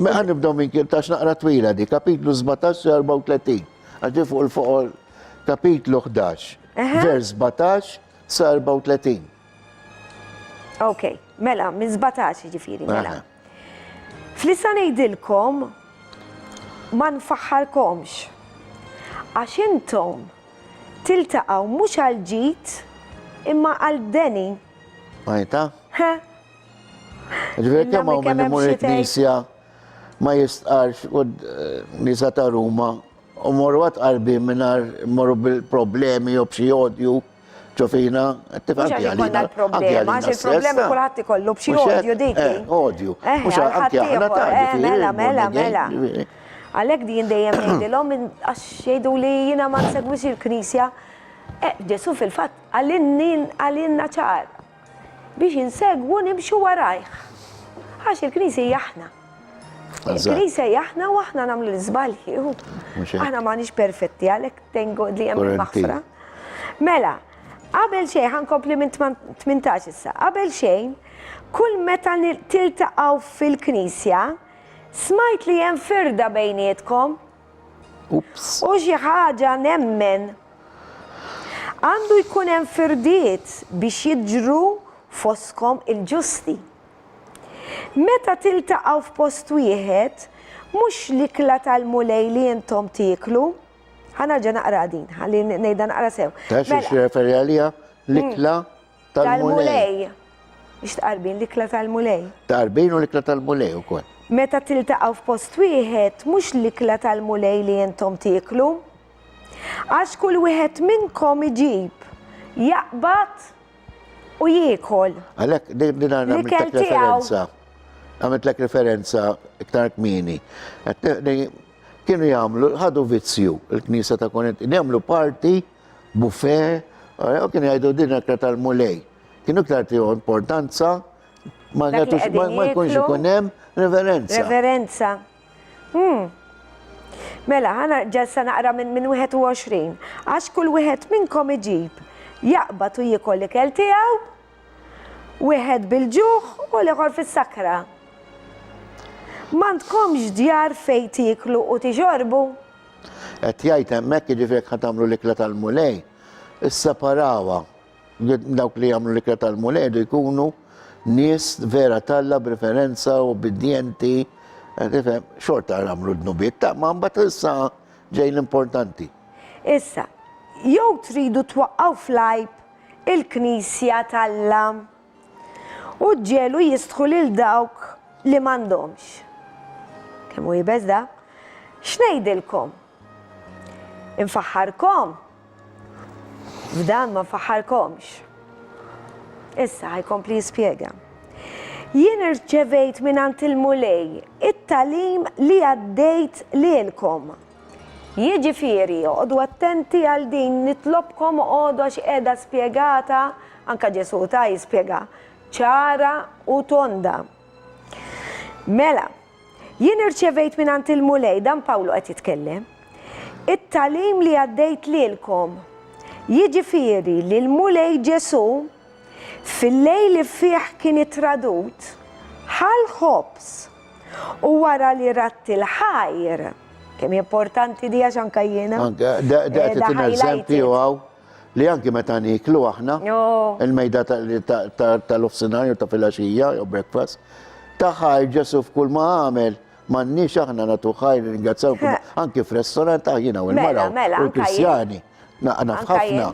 Meħan nibdaw minn kirtax naqra twila di, kapitlu 17-34. Għadġi fuq il-fuq kapitlu 11, vers 17-34. Ok, mela, minn 17 ġifiri, mela. Flissa ngħidilkom ma nfaħħarkomx. Għax intom tiltaqgħu mhux għal ġid imma għal deni. Majta? Ġveri kemm hawn min imur il-Knisja ma jistqarx u nisa ta' Ruma u morru għat qarbi minnar morru bil-problemi u b'xi odju ġofina. Mux għax ikonna l-problema, għax il-problemi kulħadd ikollu b'xi odju dikki. Odju. Mux anke aħna ta' Mela. Għalek di jindejjem ngħidilhom għax jgħidu li jiena ma nsegwix il-Knisja. Ġesu fil-fatt għalinna ċar biex insegwu nimxu warajh. Għax il-Knisja jaħna. Il-Knisja jaħna u aħna nagħmlu l-iżbalji. Aħna m'għandniex perfetti għalhekk tengu li hemm il-maħfra. Mela, qabel xejn ħankompli minn 18 issa. Qabel xejn, kull meta tiltaqgħu fil-Knisja, smajt li hemm firda bejnietkom. Ups. U xi ħaġa nemmen. Għandu jkun hemm firdiet biex jiġru foskom il-ġusti. Meta tiltaqgħu f'post wieħed, mhux l-ikla tal-mulej li intom tieklu, ħanarġa' naqra din, ħalli ngħidha naqra sew. Tax referi għalija l-ikla tal-mulej. Ix tqarbin l-ikla tal-mulej. Tqarbin u l-ikla tal-mulej ukoll. Meta tiltaqgħu f'post wieħed, mhux l-ikla tal-mulej li intom tieklu, għax kull wieħed minnkom iġib, jaqbad u jiekol. Għalhekk din għamiltlek referenza. Għamiltlek referenza iktar kmini. Kienu jagħmlu, ħadu vizzju il-Knisja ta' Korinti, jagħmlu parti, buffet, u kienu jgħidu din l-ikla tal-mulej. Kienu iktar tiju importanza, ma jkunx ikun hemm reverenza. Reverenza. Mela, ħana ġessa naqra minn 21. Għax kull wieħed minnkom iġib, jaqbad u jiekol l-ikel tiegħu, wieħed bil-ġuħ u l-ieħor fis-sakra. M'għandkomx djar fejn tieklu u tiġorbu. Qed jgħid hemmhekk jiġifieri ħad tagħmlu l-ikla tal-mulej, isseparawa. Dawk li jagħmlu l-ikla tal-mulej jkunu nies vera talla b'referenza u bidjenti, xorta għamlu d-nubiet, ma mbagħad issa ġej l-importanti. Issa, jew tridu twaqqgħu flajb il-Knisja Talla u ġelu jistħu lil dawk li m'għandhomx. Kemm hu jibżda? X'ngħidilkom? Infaħħarkom? F'dan ma nfaħħarkomx. Issa ħajkompli jispjega. Jien irċevejt mingħand il-mulej it-talim li għaddejt lilkom. Jiġifieri joqgħdu attenti għal din nitlobkom għodu għax qiegħda spjegata, anke Ġesu ta' jispjega, ċara u tonda. Mela, jien irċevejt mingħand il-mulej, dan Pawlu qed jitkellem, it-talim li għaddejt lilkom. Jiġifieri li l-mulej Ġesu fil-lejl li fih kien itradut ħal ħobs u wara li ratti l-ħajr. Kemm importanti di għax anke jiena. Da eżempju għaw li anke meta niklu aħna il-mejda tal-ofsinarju ta' filgħaxija jew breakfast ta' ħajr Ġesu f'kull ma għamel m'għandniex aħna nagħtu ħajr ringrazzjaw anke f'restorant jiena u l-mara u l-Kristjani. Naf ħafna.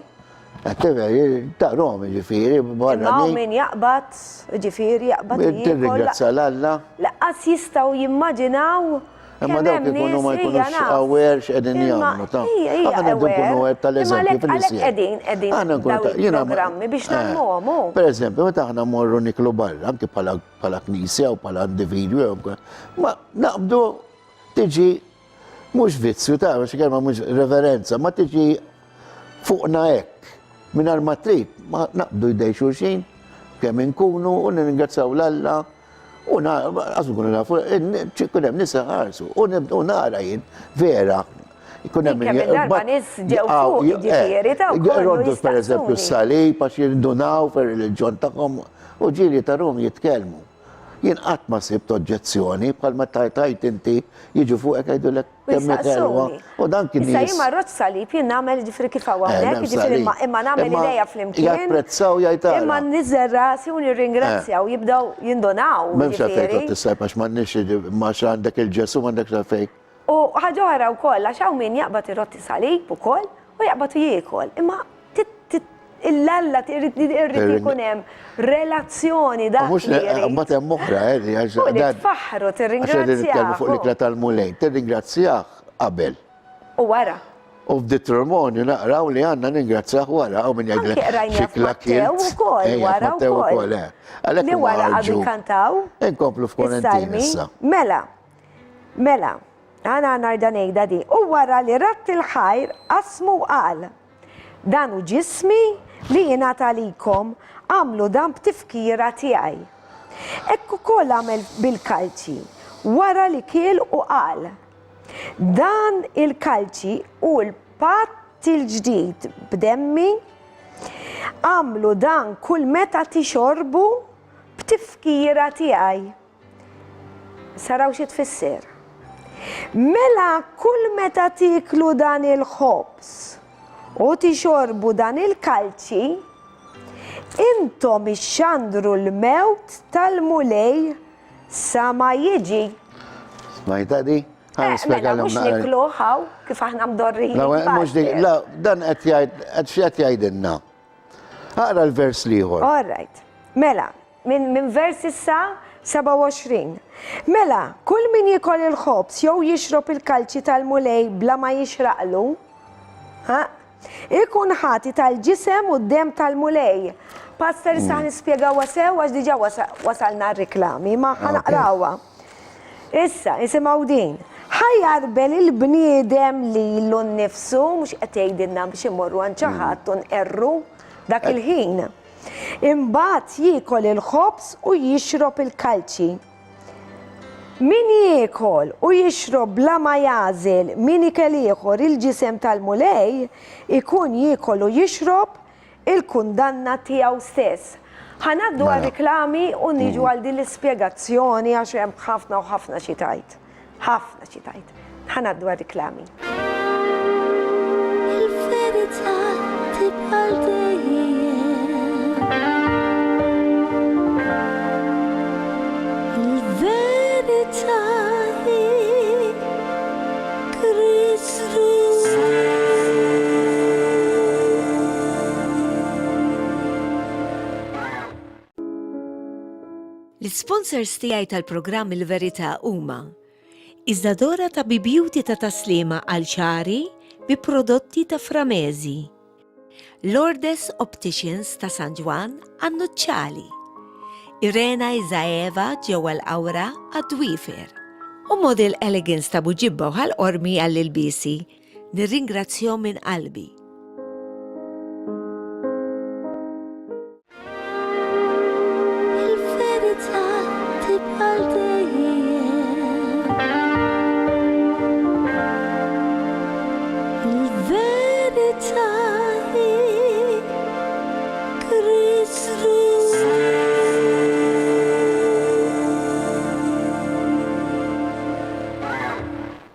Ta' Romi ġifiri, barra min jaqbad, ġifiri jaqbad tirringrazzja l-Alla. Laqqas jistaw jimmaġinaw Imma dawk ikunu ma jkunux aware x'qegħdin jagħmlu ta'. Aħna qed nkunu għed tal-eżempju fil-isja. Qegħdin daw il-programmi biex nagħmluhom. Pereżempju, meta aħna mmorru niklu barra, anke bħala knisja u bħala individwi, ma naqbdu tiġi mhux vizzju ta' xi kelma mhux reverenza, ma tiġi fuqna hekk. Mingħajr ma trid, ma naqbdu jdej xulxin kemm inkunu u nirringrazzaw l-Alla. U għazu kunu nafu, kunem nisa ħarsu, u nara jien, vera. Kemm il-darba nis ġew fuq ġifieri ta' Roddu per eżempju s-salib, għax jindunaw fer il-ġon tagħhom u ġieli tarum jitkellmu. Jien qatt ma sibt oġġezzjoni bħalma tajt inti jiġu fuqek għajdulek kemm kelwa. U dan kien Issa jien marrot salib jien nagħmel ġifieri kif hawnhekk, ġifieri imma nagħmel idejja flimkien. Japprezzaw jgħidara. Imma niżel rasi u nirringrazzjaw jibdew jindonaw. M'hemmx għalfejn tissajb għax m'għandniex ma għandek il-ġesu m'għandekx għalfejn. U ħaġa oħra wkoll għax hawn min jaqbad irotti salib ukoll u jaqbad jiekol. Imma il-Alla irrid ikun hemm relazzjoni dak. Mhux mbagħad hemm oħra, u li tfaħħru tirringrazzjah. Fuq l-ikla tal-mulejn, tirringrazzjah qabel. U wara. U f'Deutronomju naqraw li għandna ningrazzjah wara u min jgħidlek xikla kielt. Wara wkoll. Li wara għadu kantaw. Inkomplu f'Korintin issa. Mela, għana narda ngħidha di. U wara li ratt il-ħajr qasmu qal. Dan u ġismi li jingħata likom għamlu dan b'tifkira tiegħi. Ekku kol għamel bil-kalċi wara li kiel u qal. Dan il-kalċi u l-patt il-ġdid b'demmi għamlu dan kull meta tixorbu b'tifkira tiegħi. Saraw xi tfisser. Mela kull meta tiklu dan il-ħobs u tixorbu dan il-kalċi, intom ixxandru l-mewt tal-mulej sa ma jiġi. Smajta di? Mela mux nikluħaw kif aħna mdorri. La, dan qed jgħidilna. Aqra l-vers liħor. All right. Mela, minn vers issa 27. Mela, kull min jikol il-ħobs jew jixrob il-kalċi tal-mulej bla ma jixraqlu, ikun ħati tal-ġisem u d-dem tal-mulej. Pastor issa nispjega wasew għax diġa wasalna r-reklami, ma ħanaqrawa. Issa, nisimaw din. ħajjarbel il-bniedem li l-nifsu, mux għetejdinna biex imorru għanċaħat erru dak il-ħin. Imbat jikol il-ħobs u jixrob il-kalċi. Min jiekol u jixrob bla ma jażel min ikel ieħor il-ġisem tal-mulej, ikun jiekol u jixrob il-kundanna tiegħu stess. Ħanaddu għal-reklami u niġu għal din l-ispjegazzjoni għax hemm ħafna u ħafna xi tajt. Ħafna xi tajt. Ħanaddu għal-reklami. Il-verità tibqa' dejjem. Il-verità hi Kristus. L-sponsors tiegħi tal-programm Il-Verità huma Iżdadora ta' Beauty ta' taslima għal ċari bi prodotti ta' Framezi, Lourdes Opticians ta' San Juan għan-Nuċċali, Irena Izaeva ġewwa l-Awra għad-Dwifer u Model Elegance ta' Buġibba u ħal-Qormi għall-ilbisi. Nirringrazzjahom minn qalbi. Il-verità tibqa' dejjem. Il-verità hi Kristus.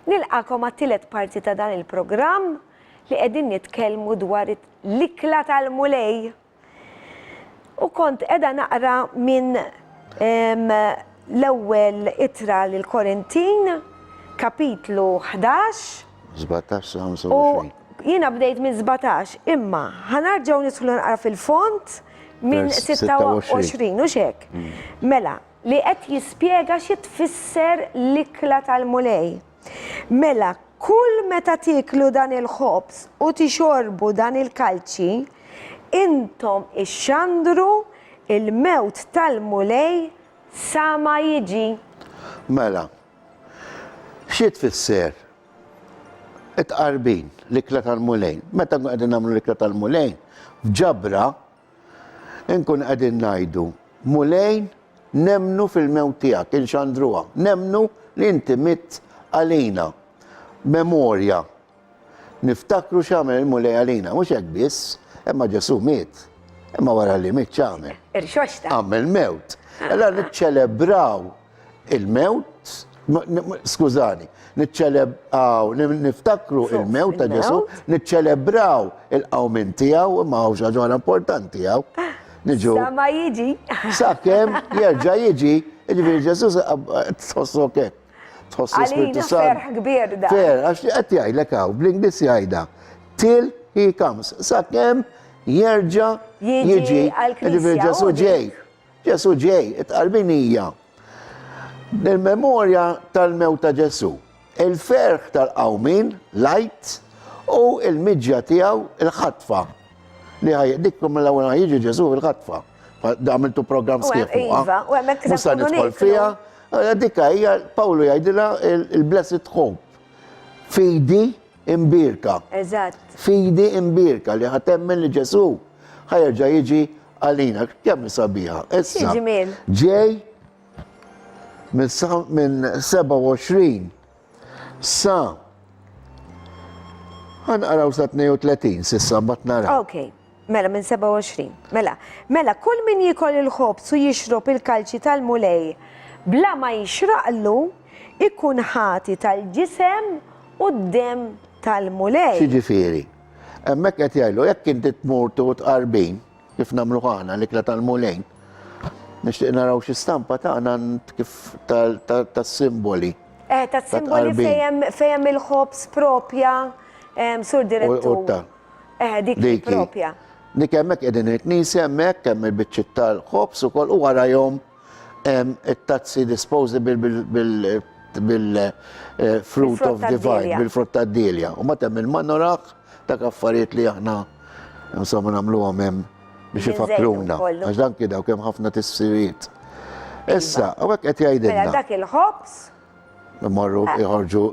Nilqakom għat-tielet parti ta' dan il-programm li qegħdin nitkellmu dwar l-ikla tal-mulej. U kont qiegħda naqra minn l-ewwel ittra lil Korintin, kapitlu 11. 17 U jiena bdejt minn 17, imma ħanarġgħu nidħlu naqra fil-font minn 26 u xek. Mela, li qed jispjega xi tfisser l-ikla tal-mulej. Mela, kull meta tiklu dan il-ħobs u tixorbu dan il-kalċi, intom ixxandru il-mewt tal-mulej sa ma jiġi. Mela, xie tfisser? It-qarbin, l-ikla tal-mulejn. Meta għadin namlu l-ikla tal-mulejn, f'ġabra, nkun għadin najdu, mulejn nemnu fil-mewt tijak, inxandruwa, nemnu li inti mit għalina, memorja. Niftakru xamel il-mulej għalina, mux jek biss, emma ġesu mit, emma wara li mit xamel. Irxoxta. Għamel mewt. Alla niċċelebraw il-mewt, skużani, niftakru il-mewt ta' Ġesu, niċċelebraw il-qawmin tijaw, imma għaw xaġora importanti tijaw. Niġu. Sa ma jiġi. Sakem jerġa' jiġi, ġifieri Ġesu tħossu kek. Tħossu Spiritu Għalina Sant. ferħ kbir da. Fer, għax qed jgħidlek hawn, bl-Ingliż jgħidha. Till he comes. Sakemm jerġa' jiġi. Ġifieri Ġesu ġej. Ġesu ġej, it-qarbinija. Il-memorja tal-mewt ta' Ġesu. Il-ferħ tal-qawmin, lajt, u il-midġa tiegħu il-ħatfa. Li dikkom l-ewwel jiġi Ġesu il-ħatfa. Għamiltu programm skif Iva, u hemmhekk se Musa nkunu nidħol niklu. fiha. Dikka hija Pawlu jgħidilha il-blessed hope. Fidi imbirka. Eżatt. Fidi imbirka li ħatemmen li Ġesu ħajerġa' jiġi għalina. Kemm sabiħa. Issa Ġimiel. ġej minn 27 sa ħanqaraw sa 32 sissa mbagħad naraw. Ok, mela minn 27. Mela, kull min jikol il-ħobs u jixrob il-kalċi tal-mulej bla ma jixraqlu ikun ħati tal-ġisem u d-dem tal-mulej. Xiġifieri, hemmhekk qed jgħidu jekk inti tmur tqarbin kif nagħmlu ħana l-ikla tal-mulejn, nixtieq naraw xi stampa tagħna kif tas-simboli. Tas-simboli fejn il-ħobs propja, sur direttur. Dik propja. Dik hemmhekk qegħdin il-knisja hemmhekk hemm il-biċċiet tal-ħobs ukoll u warahom it-tazzi disposable bil-fruit of divine, bil-frott tad-dilja. U matem il-manoraħ ta' affarijiet li aħna insomma nagħmluhom hemm biex ifakruna. Għax dan kida u kemm ħafna tissirijiet. Issa, hawnhekk qed jgħidilna. Mela dak il-ħobs. Marru iħorġu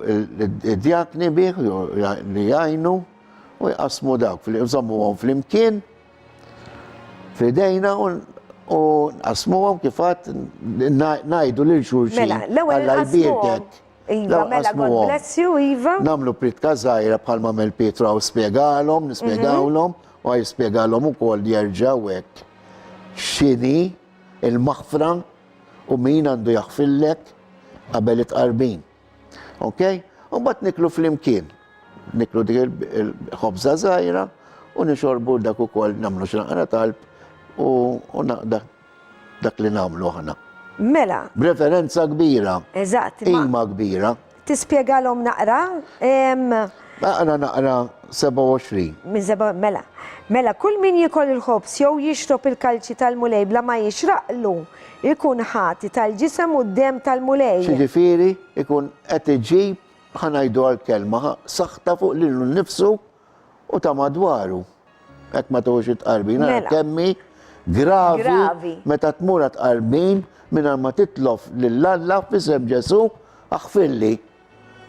id-djakni bih li jgħajnu u jqasmu dawk, jżommuhom fl-imkien f'idejna u nqasmuhom kifat ngħidu lil xulxin. Mela, l-ewwel nqasmuhom. Iva, mela, God bless you, Iva. Namlu pritka żgħira bħalma mel Petra u spjegalhom, nispjegawlhom u jispjegalhom ukoll jerġgħu hekk x'inhi il-maħfra u min għandu jaħfillek qabel it-qarbin. Ok? U mbagħad niklu fl-imkien. Niklu dik il-ħobża żgħira u nixorbu dak ukoll nagħmlu xi naqra talb u dak li nagħmlu aħna. Mela. B'referenza kbira. Eżatt. Ima kbira. Tispjegalhom naqra? Naqra naqra 27. Mela, kull min jikol il-ħobs jew jixrob il-kalċi tal-mulej bla ma jixraqlu ikun ħati tal-ġisem u d-dem tal-mulej. Xiġifieri ikun qed iġib ħanajdu għal-kelma saħta fuq lilu nnifsu u ta' madwaru. Hekk ma tgħux itqarbin kemmi gravi meta tmur tqarbin mingħajr ma titlof lill-Alla f'isem Ġesu aħfilli.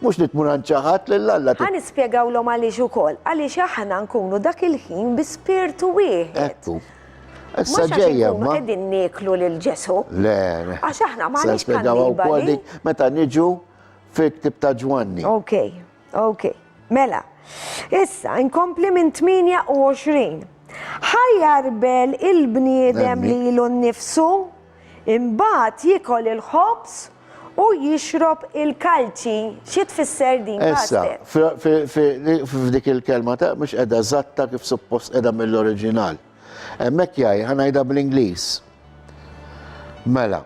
Mux li tmur ċaħat lill-Alla. Ħan ispjegawlhom għaliex ukoll, għaliex aħna nkunu dak il-ħin bi spirtu wieħed. Ekku. Issa ġejja ma. Qegħdin nieklu lil Ġesu. Le. Għax aħna m'għandniex kannibali. Meta niġu fil-ktib ta' Ġwanni. Ok. Mela, issa inkompli minn 28. Ħajjarbel il-bniedem li ilu nnifsu, imbagħad jikol il-ħobs u jixrob il-kalċi. Xi tfisser din Issa, f'dik il-kelma ta' mhux qiegħda eżatta kif suppost qiegħda mill-oriġinal. Hemmhekk jgħid ħanajda bl-Ingliż. Mela.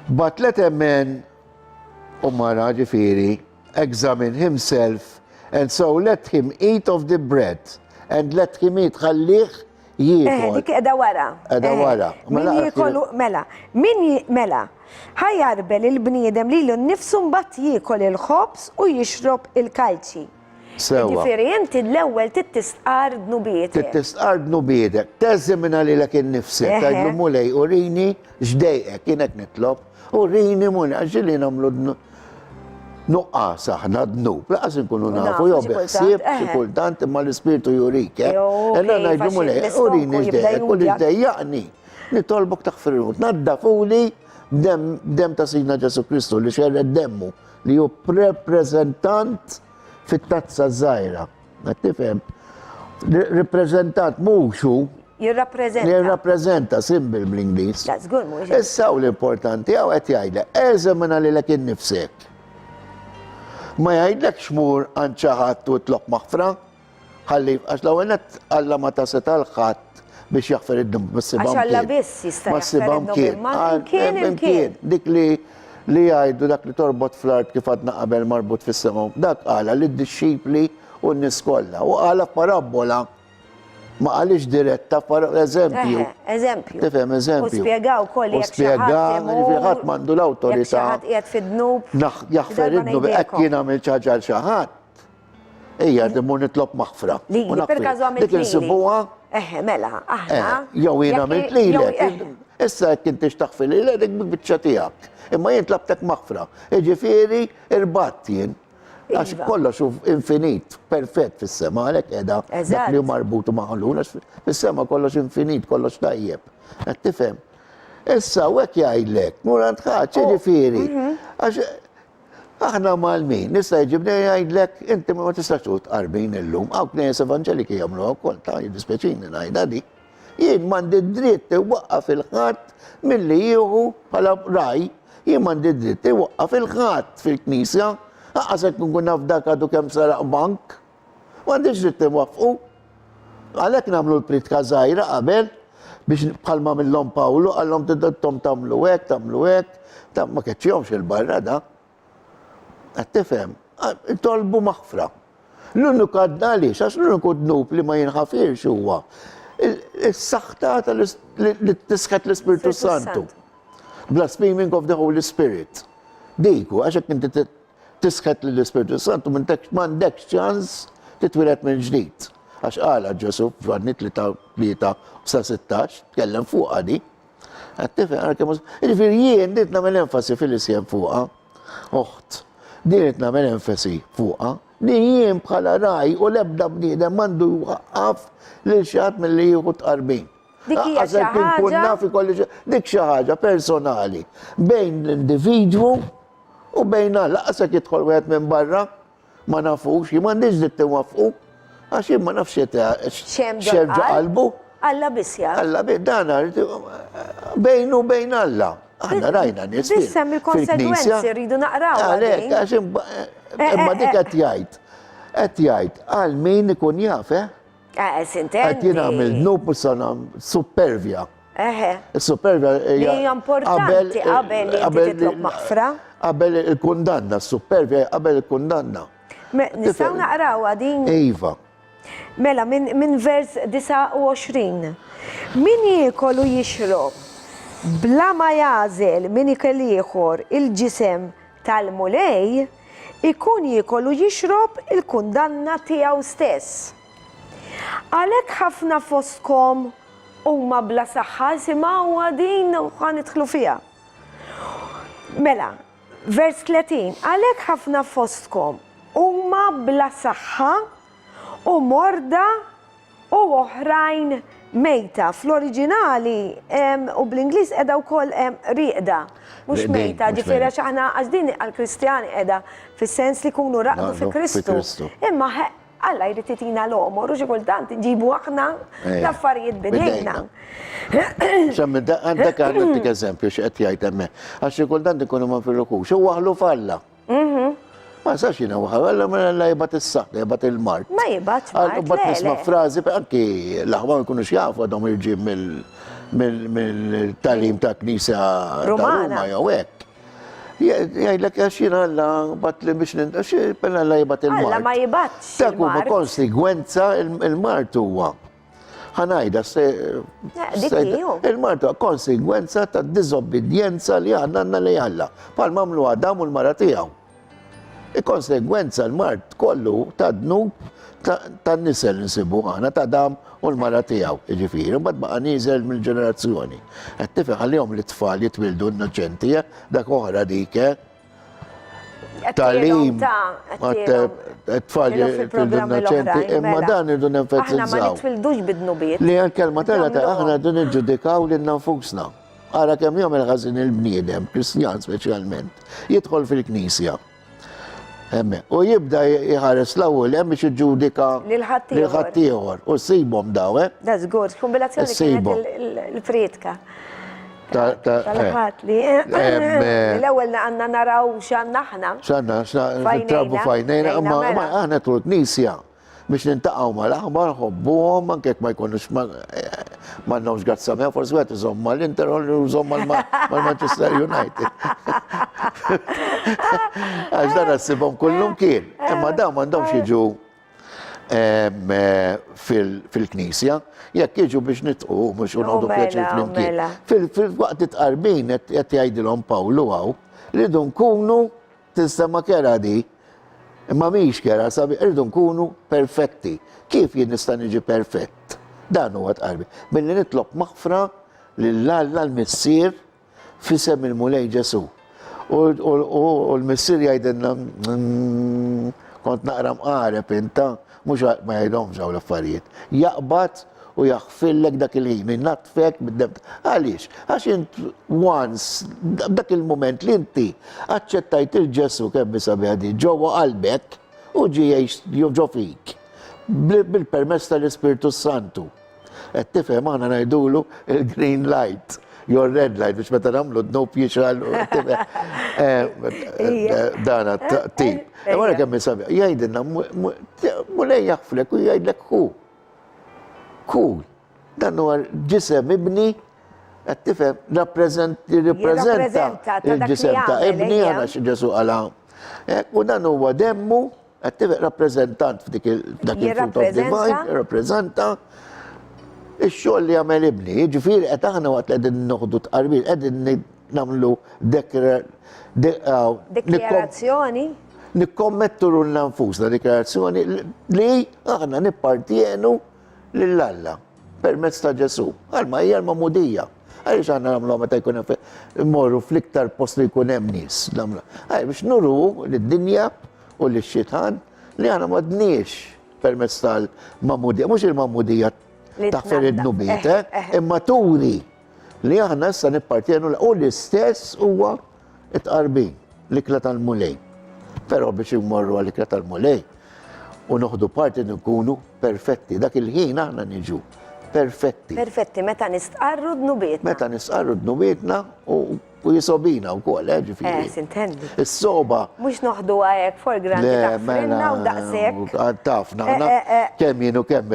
But let a man u mara ġifieri examine himself and so let him eat of the bread and let him eat ħallih jiekol. dik edha wara. Edha wara. Min jiekol, mela, mela, ħajarbel il-bniedem li l-nifsu mbagħad jiekol il-ħobs u jixrob il-kalċi. Sewa. Ġifieri inti l-ewwel tittisqar dnubietek. Tittisqar dnubietek, teżemina li l-ek innifsek, tajdlu mulej, urini xdejqek, kienek nitlob, urini mulej, għaxġili namlu nuqqas aħna dnub, laqas nkunu nafu, jow beħsib, xikultant, imma l-spiritu jurik, Enna najdlu mulej, urini xdejqek, u li xdejjaqni, nitolbok taħfirut, naddafuli dem ta' Sidna Ġesu Kristu li xerred demmu, li ju reprezentant fit-tazza żgħira. Tifhem? Reprezentant muxu jirrappreżenta simbol bl-Ingliż. Żgur mhux. Issa u l-importanti għaw qed jgħidlek, eżamina lilek innifsek. Ma jgħidlek xmur għand xi ħadd u tloq maħfra, ħalli għax l-ewwel Alla ma taseta l-ħadd biex jaħfer id-dum mas-sibam kien. Għax Alla biss jista' jaħfer id-dum kien. Dik li jgħidu dak li torbot fl-art kif għadna qabel marbut fis-sema. Dak għala li d-disċipli u n-nies kollha. U għala parabola ma għalix diretta eżempju. Eżempju. Tifhem eżempju. U spjegaw koll jekk xi ħadd m'għandu l-awtorità. Jekk xi ħadd qiegħed fid-dnub. Jaħfer id-dnub hekk jien għamil xi ħaġa għal xi ħadd. Ejja dimur nitlob maħfra. Li per-każu għamilt dik insibuha. Mela, aħna. Jew jien għamilt lilek. Issa jekk inti xtaħfil lilek dik bil-biċċa tiegħek. Imma jien tlabtek maħfra. Ġifieri irbatt jien. Għax kollox infinit, perfett fis-sema, għalhekk qiegħda dak li marbutu maħlun, għax fis-sema kollox infinit, kollox tajjeb. Qed tifhem. Issa u hekk jgħidlek, murant ħadd, ġifieri. Għax aħna mal-min, nista' jġibni jgħidlek, inti ma tistax tut qarbin illum, hawn knies evanġeliki jagħmlu wkoll ta' jiddispeċini ngħidha di. Jien m'għandi dritt iwaqqaf il-ħadd milli jieħu bħala raj, jien m'għandi dritt iwaqqaf il-ħadd fil-Knisja, ħaqasek nkun naf dak għadu kemm saraq bank, m'għandix dritt iwaqqfu. Għalhekk nagħmlu l-pritka żgħira qabel biex bħalma mill-Lom Pawlu għallhom tidhom tagħmlu hekk, ma keċċihomx il-barra da. Qed tifhem, tolbu maħfra. L-uniku għadna għaliex, għax l-uniku dnub li ma jinħafirx huwa is-saħħta li tisħet l-Ispiritu Santu. Blaspheming of the Holy Spirit. Diku, għax hekk inti tisħet l-Ispiritu Santu m'għandekx ċans titwilet minn ġdid. Għax qala Ġesu f'Ġwanni 3:16 tkellem fuqha di. Qed tifhem, jiġifieri jien dit nagħmel enfasi fil-isjem fuqha. Oħt. Din qed nagħmel enfasi fuqha, din jien bħala raj u l-ebda bniedem m'għandu jwaqqaf lil xi ħadd milli jieħu tqarbin. Dik hija xi ħaġa. Dik xi ħaġa personali bejn l-individwu u bejn Alla. Qasek jidħol wieħed minn barra ma nafux, jien m'għandix dritt iwaffqu għax jien ma nafx x'erġa' qalbu. Alla biss jaf. Alla dan bejn u bejn Alla. Aħna rajna nies Bissem il-konsegwenzi rridu naqraw. Għalhekk għax imma dik qed jgħid għal min ikun jaf, Qed jien għamil dnub u sanam supervja. Supervja hija importanti qabel li inti titlob maħfra. Qabel il-kundanna, supervja qabel il-kundanna. Nistgħu naqrawha din. Iva. Mela minn vers 29. Min jiekol u jixrob bla ma jażel min ikel ieħor il-ġisem tal-mulej, ikun jiekol u jixrob il-kundanna tiegħu stess. Għalhekk ħafna fostkom huma bla saħħa simgħuha din u ħanidħlu fiha. Mela, vers 30, għalhekk ħafna fostkom huma bla saħħa u morda u oħrajn mejta. Fl-oriġinali u bl-Ingliż qiegħda wkoll riqda. Mhux mejta, ġifieri għax aħna għax din għall-Kristjani qiegħda fis-sens li jkunu raqdu fi Kristu. Imma Alla jrid titina l-omor u xi kultant nġibu aħna l-affarijiet bidejna. Għandek għandek eżempju xi qed jgħid hemmhekk. Għax xi kultant ikunu ma nfirrukux, u waħlu falla. Ma sax jina waħħa, għalla jibat il-saq, jibat il-mart. Ma jibat mart, Għal nisma frazi, anki l-ħwa jkunu xjafu għadhom irġib mill-talim ta' Knisja Roma jew hekk. Jgħidlek għax jina għalla bat li biex nintax, penna għalla jibat il-mart. Għalla ma jibatx. Dak huma konsegwenza il-mart huwa. ħanajda il-martu konsegwenza ta' dizobbidjenza li għanna li Alla. Pal mamlu Adam u l-mara tiegħu. Il-konsegwenza l-mart kollu ta' dnub ta' nisel nsibu għana ta' Adam u l-mara tiegħu. Ġifieri, bad baqa niżel mill-ġenerazzjoni. Qed tifhem għalihom li t-tfal jitwildu innoċenti, dak oħra dik, talim, t-tfal jitwildu innoċenti, imma dan irdu Aħna ma nenfetizzaw. nitwildux bidnubiet. Li għal-kelma tala ta' aħna dun iġġudikaw li nfusna. Għara kemm jom il-ħazin il-bniedem, kristjan speċjalment, jidħol fil-knisja. U jibda jħares l-ewwel hemm biex iġġudika lil-ħaddieħor u sibhom daw, Da żgur, kombinazzjoni Sejbhom. kienet il-friedka. Ta' Tal-ħat li l-ewwel għandna naraw x'għandna aħna. xanna trabu fajnejna, Fajnejna ma mela. aħna tru l-knisja biex nintaqgħu mal-aħbar, ħobbuhom, anke ma jkunux ma nnhomx grazza forsi wieħed iżomm mal-Inter u iżomm mal-Manchester United. Għax dan ssibhom kullum kien. Imma dawn m'għandhomx jiġu fil-knisja, jekk jiġu biex nitqu mhux unqogħdu pjaċir flimkien. Fil-waqt it-qarbin qed jgħidilhom Pawlu hawn li rridu nkunu tistema kera di, imma mhix kera sabi rridu nkunu perfetti. Kif jien nista' niġi perfett? Dan huwa tqarbi. Billi nitlob maħfra lill-Alla l-missier fisem il-mulej Ġesu. U l-missier jgħidilna kont naqra mqareb inta, mhux ma jgħidhomx hawn l-affarijiet. Jaqbad u jaħfillek dak il-ħin, innatfek bid-debt. Għaliex? Għax int once, dak il-moment li inti aċċettajt il-Ġesu kemm bisabiħ di ġewwa qalbek u ġi ġo fik. Bil-permess tal-Ispiritu Santu. Qed tifhem aħna ngħidulu il-green light, your red light, biex meta nagħmlu d-nob jixral dana tip. Wara kemm bisabiħ, jgħidilna mulej jaħflek u jgħidlek hu. Cool. Dan huwa ġisem ibni, qed tifhem, jirrappreżenta il-ġisem ta' ibni għana xi Ġesu għala. U dan huwa demmu, qed tifhem, rappreżentant f'dak il-fruit of divine, jirrappreżenta ix-xogħol li jagħmel ibni. Jiġifieri qed aħna waqt li qegħdin noħdu tqarbil, qegħdin nagħmlu Dekjarazzjoni. nikkommettu lilna nfusna dikjarazzjoni li aħna nippartienu lill-Alla permezz ta' Ġesu. Għalma hija l-mamudija. Għaliex aħna nagħmlu meta jkun immorru fl-iktar post li jkun hemm nies. Biex nuru lid-dinja u lix-xitan li aħna m'għadniex permezz tal-mamudija. Mhux il-mamudija taħfer id-nubiet, imma turi li aħna issa nippartienu u l-istess huwa it-qarbin l-ikla tal-mulej. Però biex immorru għall-ikla tal-mulej u noħdu parti nkunu perfetti. Dak il-ħin aħna niġu perfetti. Perfetti, meta nistqarru d-nubietna. Meta nistqarru d-nubietna u jisobina wkoll, ġifieri. Sintendi. Is-soba. Mhux noħdu għajek for granti taħfrinna u daqshekk. Tafna, kemm jienu kemm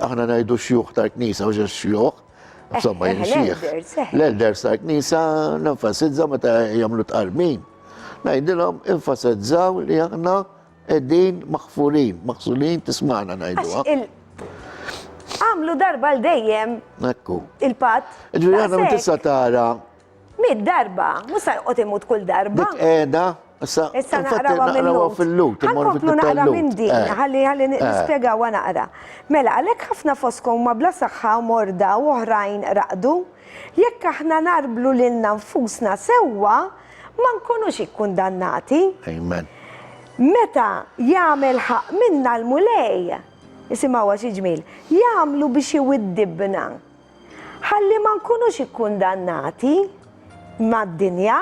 aħna ngħidu xjuħ tal-Knisa u xjuħ. Insomma, jien xieħ. L-elders tal-Knisa nenfasizza meta jagħmlu tqarmin. Ngħidilhom enfasizzaw li aħna qegħdin maħfurin, maħsulin tismana ngħiduha. Għamlu darba l-dejjem. Ekku. Il-pat. Ġifieri aħna tista' tara. Mid darba, mhux qed imut kull darba. Dik qiegħda Issa naqrawha fil-lut. Ħankomplu naqra minn din, ħalli nispjegawha naqra. Mela, għalhekk ħafna foskom ma bla saħħa u morda u oħrajn raqdu, jekk aħna narblu lilna nfusna sewwa, ma nkunux ikkundannati. Amen. Meta jagħmel ħaq minna l-mulej, isimgħuha xi ġmiel, jagħmlu biex iwiddibna. Ħalli ma nkunux ikkundannati mad-dinja.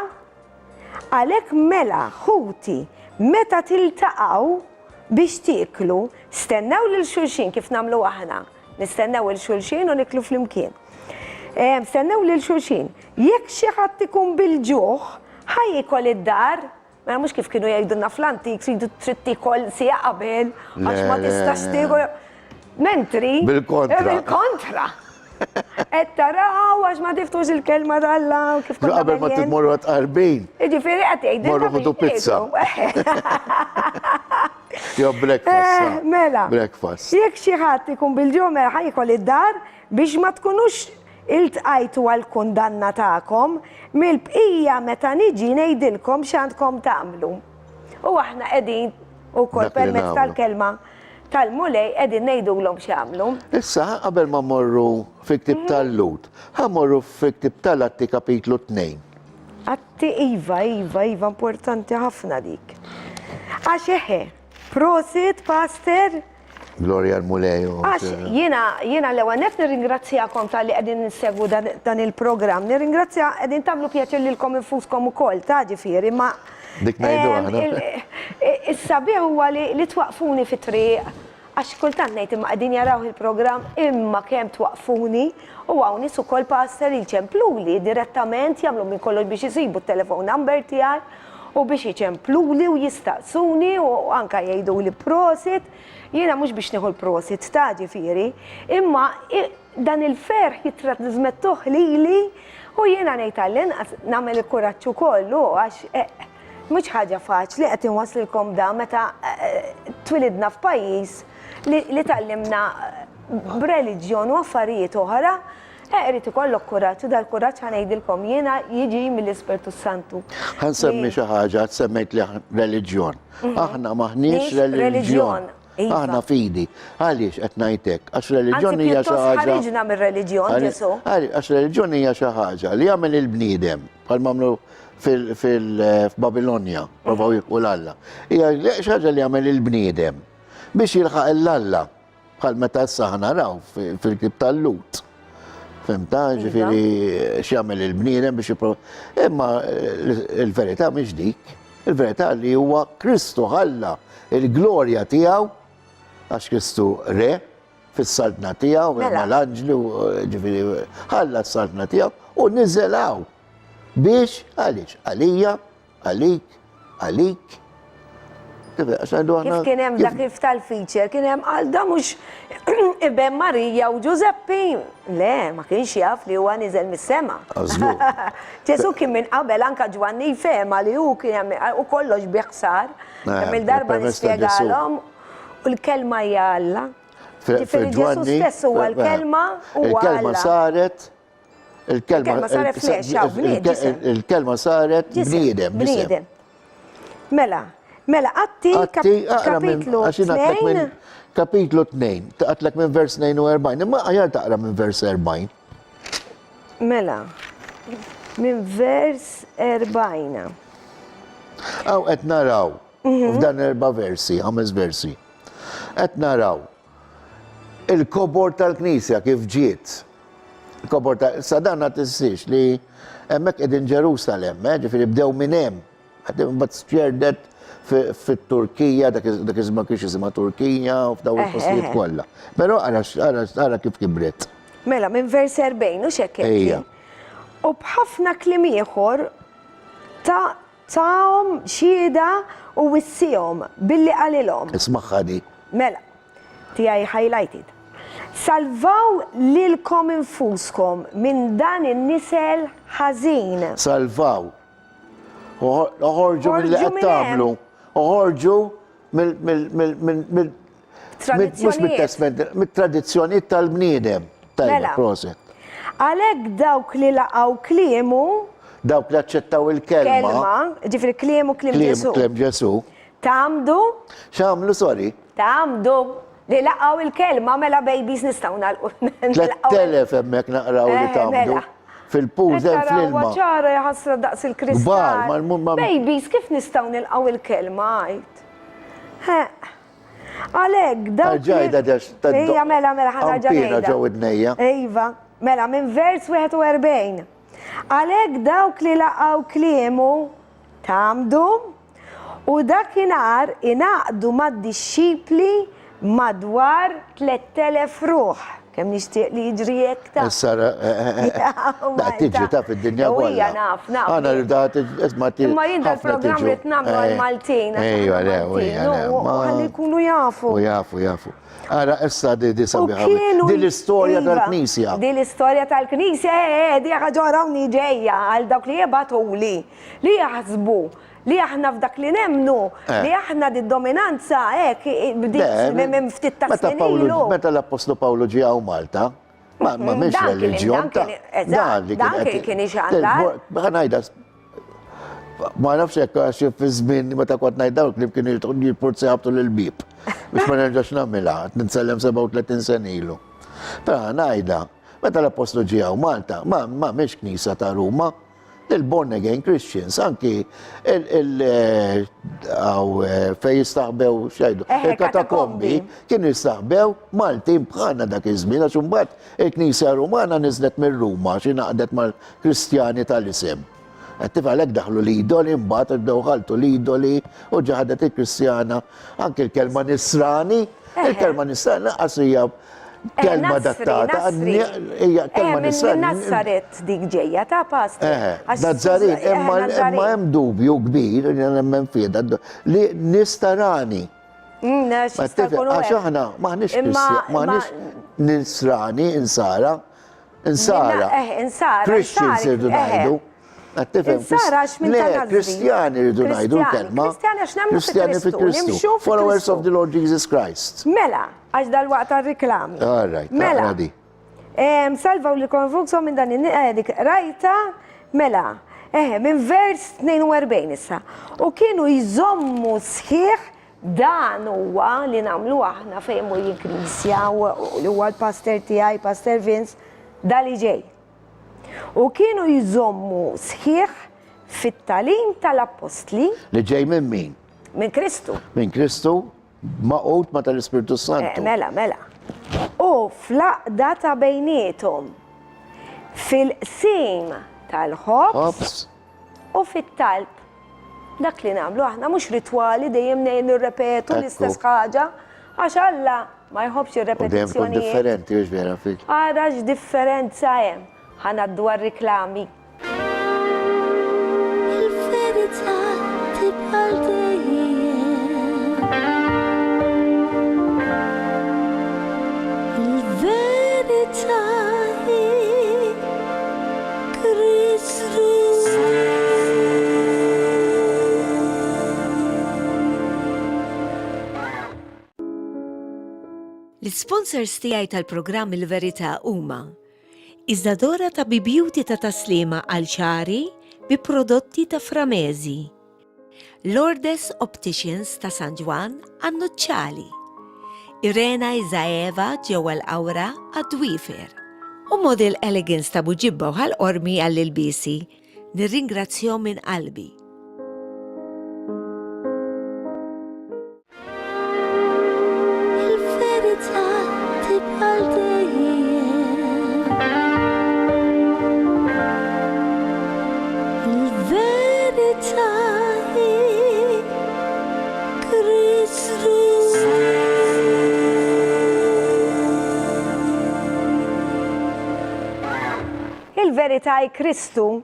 Għalhekk mela ħuti meta tiltaqgħu biex tieklu, stennew lil xulxin kif nagħmlu aħna. Nistennew il xulxin u niklu flimkien. Stennew lil xulxin. Jekk xi ħadd ikun bil-ġuħ, ħajjikol id-dar, mela mhux kif kienu jgħidulna fl-antik, tridu trid tikol sija qabel, għax ma tistax tiekol. Mentri. Bil-kontra. Bil-kontra. Taraw għax ma tiftux il-kelma tal-la kif konna Qabel ma titmorru għatqarbin. Ġifieri qed jgħidilna Morru biex ħudu pizza. ngħidu. Jo breakfast. Mela. Breakfast. Jekk xi ħadd ikun bil-ġumel ħajkol id-dar biex ma tkunux iltqajtu għal-kundanna tagħkom, mill-bqija meta niġi ngħidilkom x'għandkom tagħmlu. U aħna qegħdin ukoll Dak li permezz nagħmlu. tal-kelma tal-mulej qegħdin ngħidulhom x'għamlu. Issa, qabel ma morru fi ktib tal-Lut, ħamorru fi ktib tal-Atti kapitlu 2. Atti Iva, importanti ħafna dik. Għax eħe, prosit, Pastor, Gloria al-Mulejo. għax jiena l-ewwel nef nirringrazzjakom tal-li qegħdin nissegwu dan il-programm. Nirringrazzja qegħdin tagħmlu pjaċir lilkom infuskom ukoll ta' ġifieri, ma Dik ngħidu aħna. is-sabiħ huwa li twaqfuni fit-triq. Għax kultant ngħid imma qegħdin jaraw il-programm imma kemm twaqfuni u hawn nies ukoll Pastor jiċempluli direttament jagħmlu minn kollox biex isibu t-telefon number tiegħi u biex jiċempluli u jistaqsuni u anka jgħidu li prosit. Jiena mhux biex nieħu l-prosit ta' ġifieri, imma dan il-ferħ jittrażmettuh lili u jiena ngħid għall-inqas nagħmel il-kuraġġ ukoll għax mhux ħaġa faċli qed inwasslilkom da meta twilidna f'pajjiż li tallimna b'reliġjon u affarijiet oħra, irid ikollok kuraġġ u dal-kuraġġ ħanejdilkom jiena jiġi mill-Ispirtu Santu. Ħansemmi xi ħaġa semmejt li reliġjon. Aħna maħniex reliġjon. Aħna fidi. Għaliex qed ngħidlek, għax reliġjon hija xi ħaġa. ħariġna mir-reliġjon Ġesu. Għax reliġjon hija xi ħaġa li jagħmel il-bniedem bħal mamlu fil-Babilonja, provaw jilqu l-Alla. Hija xi ħaġa li jagħmel il-bniedem biex jilħaq l-Alla bħal meta issa naraw fil-klib tal-Lut. Fimta, ġifieri x'jagħmel il-bniedem biex jipprova. Imma il-verità mhix dik. Il-verità li huwa Kristu ħalla il-glorja tiegħu għax Kristu re fis-saltna tiegħu mal-anġli ġifieri ħalla s-saltna tiegħu u niżelaw biex għaliex għalija, għalik, għalik. Kif kien hemm dak kif tal-feature, kien hemm għalda mhux Ibn Marija u Giuseppi. Le, ma kienx jaf li huwa niżel mis-sema. Ġesu kien minn qabel anka Ġwanni jfema li hu kien hemm u kollox biħsar. Kemm il-darba nispjegalhom u l-kelma hija Alla. Ġifieri Ġesu stess huwa l-kelma u il-kelma saret il-kelma saret il-kelma saret bniedem. Mela, Atti kapitlu 2. Kapitlu 2, taqatlek minn vers 42, imma għajar taqra minn vers 40. Mela, minn vers 40. Għaw, qed naraw, f'dan 4 versi, 5 versi, qed naraw il-kobor tal-Knisja kif ġiet. Il-kobor tal-Sadanna tissiex li hemmhekk qegħdin Ġerusalem, ġifieri bdew minn hemm, bat stjerdet fit-Turkija, dak iżma kienx iżma Turkija u f'daw il-postijiet kollha. Però ara kif kibret. Mela, minn vers 40, u xekk. U b'ħafna kliem ieħor ta'hom xhieda u wissihom billi qalilhom. Ismaħħa di. Mela, tiegħi highlighted. Salvaw lilkom infuskom minn dan in-nisel ħażin. Salvaw. Uħorġu mill-li qed tagħmlu. Uħorġu mit-tradizzjonijiet tal-bniedem. Tajba, proset. Għalhekk dawk li laqgħu kliemu. Dawk li aċċettaw il-kelma. Ġifieri kliemu kliem Ġesu. Kliem Ġesu. Tamdu. X'għamlu, sorry? Tamdu. Li laqgħu il-kelma mela babies nistgħu nagħlqu. 3000 hemmhekk naqraw li tamdu. Fil-pużem fl-ilma. ċara jħassra daqs il-kristall. Babies, kif nistgħu nilqgħu il-kelma għajt? Għalhekk dawk. Ejja mela ħanaġa ngħidha. Iva, mela minn vers 41. Għalhekk dawk li laqgħu kliemu tamdu u dakinhar ingħaqdu mad-dixxipli madwar 3000 ruħ. Kemm nixtieq li jiġri hekk ta' Sara, da tiġi ta' fid-dinja kollha. Ewwija naf. Għana rridat isma' Imma jien dal-programm li tnagħmlu għal-Maltin. Ejja, ejja. Ħalli jkunu jafu. Jafu. Ara, issa di sabiħa. Di l-istorja tal-Knisja. Di l-istorja tal-Knisja, di ħagġorawni ġejja għal dawk li jibatuli, li jaħsbu, li aħna f'dak li nemnu, li aħna di dominanza, bdiet ftit ta' snilu. Meta l-Apostlu Pawlu ġi għaw Malta, ma miex religjon ta' dan kien ixandar. Ħanajda, ma nafx jekk għax fi żmien meta kont ngħidha klim kien jipurzi ħabtu l-bib biex ma nerġax nagħmilha, ninsellem 37 sen ilu. Però ngħidha, meta l-Apostlu ġi għaw Malta, ma miex Knisja ta' Ruma, il-born again Christians, anki fej jistaħbew xajdu, il-katakombi kienu jistaħbew Maltin bħana dak iż-żmien, għax imbagħad il-Knisja Rumana niżlet minn Ruma xi naqdet mal-Kristjani tal-isem. Għattifalek daħlu l-idoli, mbagħad id-dewħaltu l-idoli u ġaħdet il-Kristjana, anki l-kelma Nisrani, il-kelma Nisrani qasija kelma dattata, hija kelma Nisrani. Nazzaret dik ġejja ta' pastor. Nazzaret, imma hemm dubju kbir, nemmen fieda, li Nistarani. Għax aħna maħniex Nisrani, insara, Christians irdu ngħidu. Insara x'min ta' Nazri. Kristjani irdu ngħidu l-kelma. Kristjani fi Kristu. Followers of the Lord Jesus Christ. Mela, għax dal-waqt għal-riklami. All right, mela. Salvaw li konvukso minn dan dik rajta, mela, minn vers 42 issa. U kienu jżommu sħiħ dan huwa li namlu aħna fejmu jikrisja u huwa l-pastor tiegħi, Pastor Vince, dali ġej. U kienu jżommu sħiħ fit-talim tal-apostli. Li ġej minn min? Minn Kristu. Minn Kristu, maqut ma tal-Ispiritu Santu. Mela. U flaqda ta' bejnietom fil-sim tal-ħobs u fit-talb. Dak li nagħmlu aħna mhux ritwali dejjem nirrepetu l-istess ħaġa għax Alla ma jħobbx ir-repetizzjonijiet. Dejjem differenti mhux vera fik. Ara x'differenza hemm. Ħanaddu għar-riklami. Il-verità tibqal dejjem. Il-verità hi Kristu. L-sponsors tiegħi tal-programm Il-Verità huma Iżdadora ta' Beauty ta' taslima għal ċari bi prodotti ta' Framezi, Lourdes Opticians ta' San Juan għan-Nuċċali, Irena Izaeva ġewwa l-Awra għad-Dwifer u Model Elegance ta' Buġibba u ħal-Qormi għall-ilbisi. Nirringrazzjahom minn qalbi. Il-verità tibqal dejjem. Il-verità hi Kristu. Il-verità hi Kristu.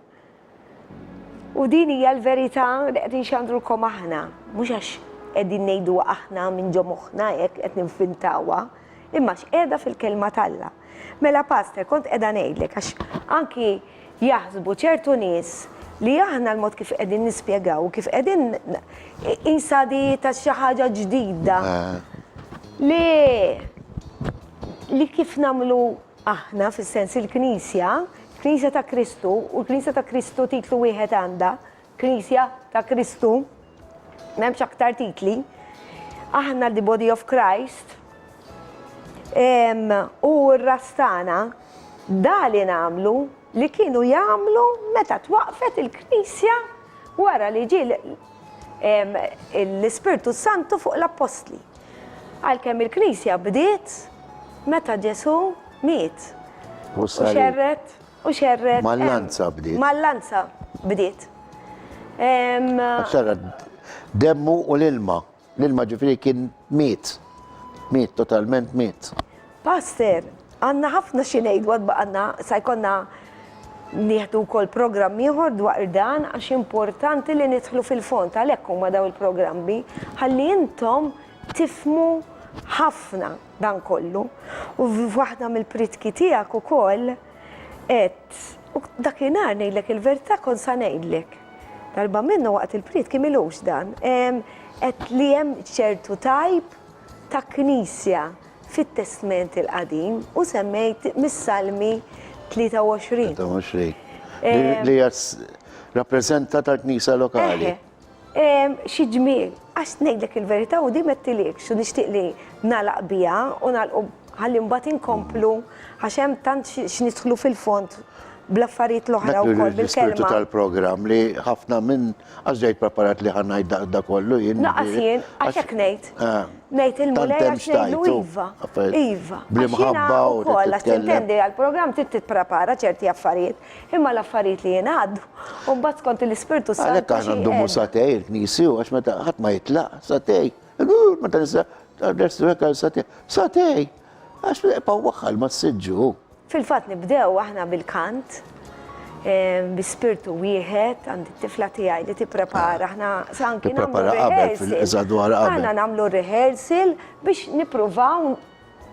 U din hija l-verità li qed nxandrulkom aħna, mhux għax qegħdin ngħidu aħna minn ġo moħħna hekk qed ninfintawha, imma x'qiegħda fil-kelma talla. Mela pastor, kont qiegħda ngħidlek għax anki jaħsbu ċertu nies li aħna l-mod kif qegħdin nispjegaw, kif qegħdin insadi ta' xi ħaġa ġdida. Li kif nagħmlu aħna fis-sens il-Knisja, Knisja ta' Kristu, u l-Knisja ta' Kristu titlu wieħed għandha, Knisja ta' Kristu, m'hemmx aktar titli. Aħna the Body of Christ, u r-rastana dali nagħmlu li kienu jagħmlu meta twaqfet il-Knisja wara li ġie l-Ispirtu Santu fuq l-Apostli. Għalkemm il-Knisja bdiet meta Ġesu miet. U xerret. Mallanza bdiet. Mallanza bdiet. Xerret demmu u l-ilma. L-ilma ġifieri kien miet. Miet, totalment miet. Pastor, għanna ħafna xinejdu għadba għanna sajkonna nieħdu kol program ieħor dwar dan għax importanti li nidħlu fil-fond għalhekk huma daw il-programmi ħalli intom tifmu ħafna dan kollu. U waħda mill-pritki tiegħek ukoll qed dakinhar ngħidlek il-verità konsa ngħidlek. Darba minnu waqt il-pritki milux dan. Qed li hemm ċertu tajb ta' knisja fit-Testament il-qadim u semmejt mis-Salmi 23. 23. Li rappresenta tal-Knisa lokali. Xi ġmiel, għax ngħidlek il-verità u di mettilek xu nixtieq li nagħlaq biha u nagħlqu ħalli mbagħad inkomplu għax hemm tant x'nidħlu fil-fond bl-affarijiet l-oħra wkoll L-ispirtu bil-kelma. tal-programm li ħafna minn għax ġejt preparat li ħannajt da kollu jien. Naqas jien, għax hekk ngħid. Ngħid il-mulej għax ngħidlu iva. Iva. Bl-imħabba u wkoll għax tintendi għall-programm trid tipprepara ċerti affarijiet, imma l-affarijiet li jien għaddu. U mbagħad skont l-Ispirtu Sant. Għalhekk aħna ndumu satej il-Knisi u għax meta ħadd ma jitlaq satej. Meta nisa għal-restu hekk satej. Satej! Għax waħħal ma s-sidġu. Fil-fatt nibdew aħna bil-kant, bi-spirtu wieħed, għandi t-tifla tiegħi li tipprepara, aħna sanki nagħmlu rehearsal. Aħna nagħmlu rehearsal biex nippruvaw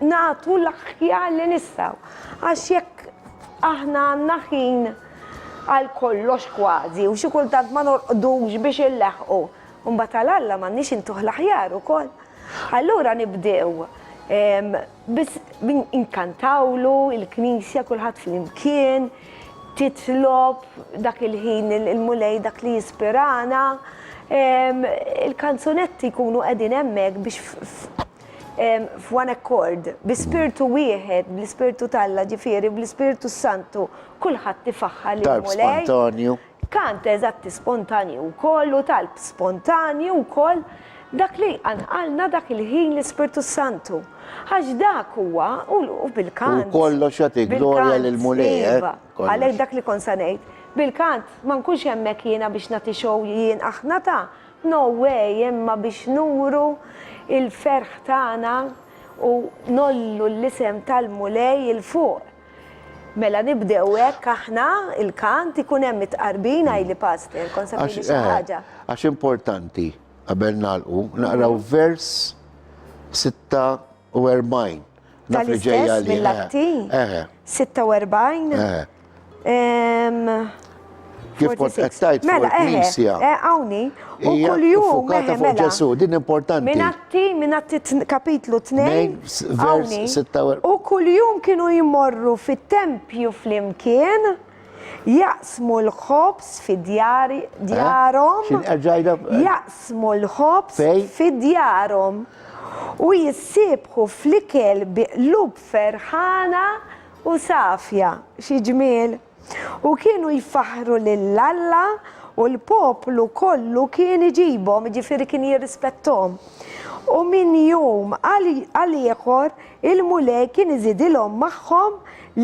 nagħtu l-aħjar li nistgħu. Għax jekk aħna għandna ħin għal kollox kważi u xi kultant ma norqdux biex inleħqu. U mbagħad tal-Alla m'għandniex intuħ l-aħjar ukoll. Allura nibdew bis inkantawlu il-knisja kulħadd fl-imkien, titlob dak il-ħin il-mulej dak li jispirana, il-kanzunetti jkunu qegħdin hemmhekk biex f'one accord, bi-spirtu wieħed, bl-Ispirtu tal-Alla ġifieri, bl-Ispirtu Santu, kulħadd tifaħħal il-mulej. Spontanju. Kant eżatti spontanju wkoll u talb spontanju wkoll dak li għanqalna dak il-ħin l-Ispirtu Santu. Għax dak huwa u bil-kant. U kollox jagħti glorja lill-mulej. Għalhekk dak li kont se ngħid. Bil-kant ma nkunx hemmhekk jiena biex nagħti show jien aħna ta' no way imma biex nuru il-ferħ tagħna u nollu l-isem tal-mulej il-fuq. Mela nibdew hekk aħna il-kant ikun hemm mitqarbin għajli pastor, konsapili xi ħaġa. Għax importanti qabel nagħlqu naqraw vers 46. Tal-istess mill-Latti? 46? Kif kont qed tajt fuq il-Knisja. Hawnni, u kuljum fukata fuq Ġesu, din importanti. Minatti kapitlu 2, vers 46. u kuljum kienu jmorru fit-tempju fl-imkien, jaqsmu l-ħobs fid-djarhom, jaqsmu l-ħobs fid-djarhom u jissibħu fl-ikel biqlub ferħana u safja, xi ġmiel. U kienu jfaħru lill-Alla u l-poplu kollu kien iġibhom, ġifieri kien jirrispettom. U min jum għal ieħor il-mulej kien iżidilhom magħhom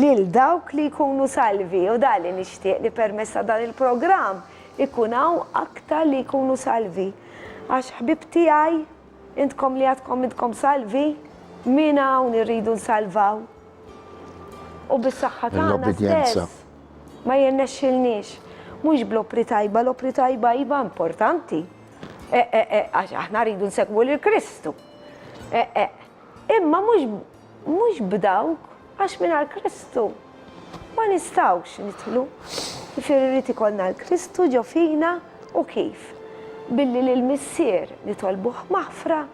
lil dawk li jkunu salvi. U dali nixtieq li permessa dan il-programm ikun hawn aktar li jkunu salvi. Għax ħbib tiegħi intkom li intkom salvi, min hawn irridu nsalvaw. U bis-saħħa tagħna stess. Ma jirnexxilniex. Mhux bl-opri tajba, l-opri tajba iva importanti. Għax aħna rridu nsegwu lil Kristu. Imma mhux b'dawk għax mingħajr Kristu ma nistgħux nidħlu. Jifieri rrid ikollna l-Kristu ġo fina u kif? Billi lill-missier nitolbuh maħfra.